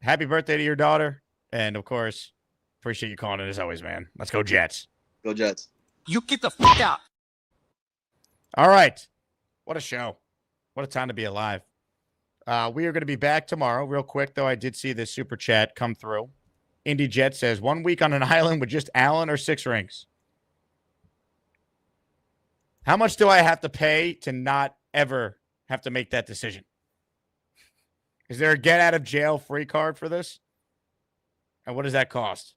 happy birthday to your daughter. And, of course, appreciate you calling it as always, man. Let's go Jets. Go Jets. You get the fuck out. All right. What a show. What a time to be alive. We are going to be back tomorrow. Real quick, though, I did see this super chat come through. Indy Jet says, 1 week on an island with just Allen or 6 rings? How much do I have to pay to not ever have to make that decision? Is there a get out of jail free card for this? And what does that cost?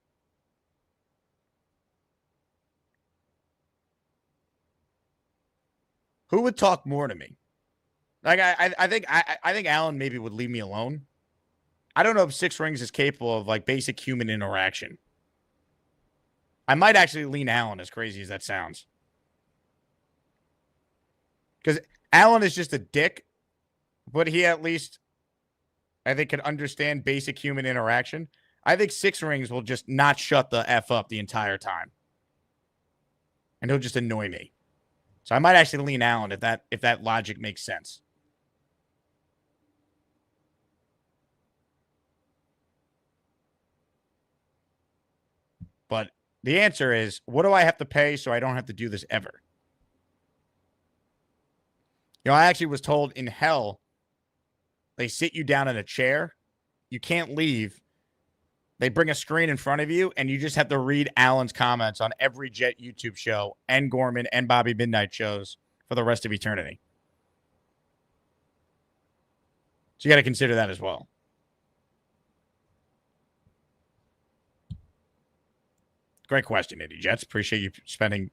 Who would talk more to me? Like I think Alan maybe would leave me alone. I don't know if Six Rings is capable of like basic human interaction. I might actually lean Alan, as crazy as that sounds. Because Alan is just a dick, but he at least, I think, can understand basic human interaction. I think Six Rings will just not shut the F up the entire time. And he'll just annoy me. So I might actually lean Alan if that logic makes sense. But the answer is, what do I have to pay so I don't have to do this ever? You know, I actually was told in hell, they sit you down in a chair. You can't leave. They bring a screen in front of you, and you just have to read Alan's comments on every Jet YouTube show and Gorman and Bobby Midnight shows for the rest of eternity. So you got to consider that as well. Great question, Indy Jets. Appreciate you spending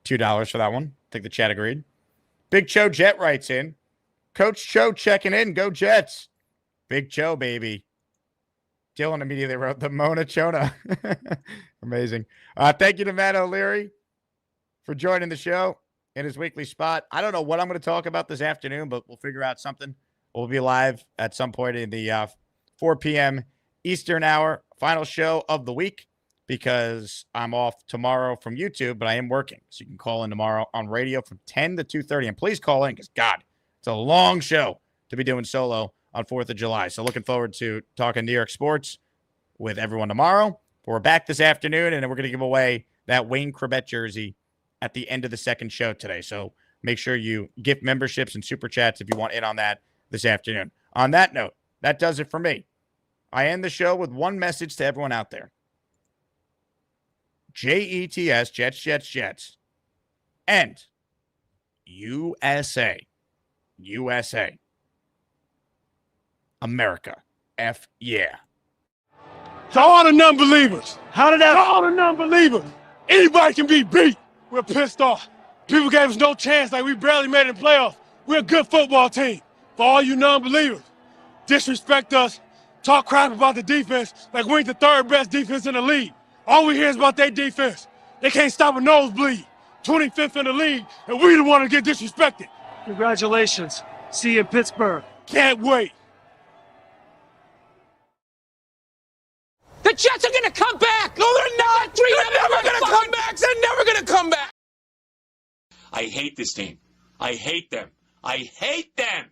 $2 for that one. I think the chat agreed. Big Cho Jet writes in. Coach Cho checking in. Go Jets. Big Cho, baby. Dylan immediately wrote the Mona Chona. Amazing. Thank you to Matt O'Leary for joining the show in his weekly spot. I don't know what I'm going to talk about this afternoon, but we'll figure out something. We'll be live at some point in the 4 p.m. Eastern hour, final show of the week, because I'm off tomorrow from YouTube, but I am working. So you can call in tomorrow on radio from 10 to 2:30. And please call in because, God, it's a long show to be doing solo on 4th of July. So looking forward to talking New York sports with everyone tomorrow. We're back this afternoon, and then we're going to give away that Wayne Corbett jersey at the end of the second show today. So make sure you gift memberships and super chats if you want in on that this afternoon. On that note, that does it for me. I end the show with one message to everyone out there. JETS, Jets, Jets, Jets, and USA, USA, America, F yeah. To all the non-believers, to all the non-believers, anybody can be beat. We're pissed off. People gave us no chance, like we barely made it in the playoffs. We're a good football team. For all you non-believers, disrespect us, talk crap about the defense like we ain't the third best defense in the league. All we hear is about their defense. They can't stop a nosebleed. 25th in the league, and we the one to get disrespected. Congratulations. See you in Pittsburgh. Can't wait. The Jets are going to come back. No, they're not. They're never going to come back. They're never going to come back. I hate this team. I hate them. I hate them.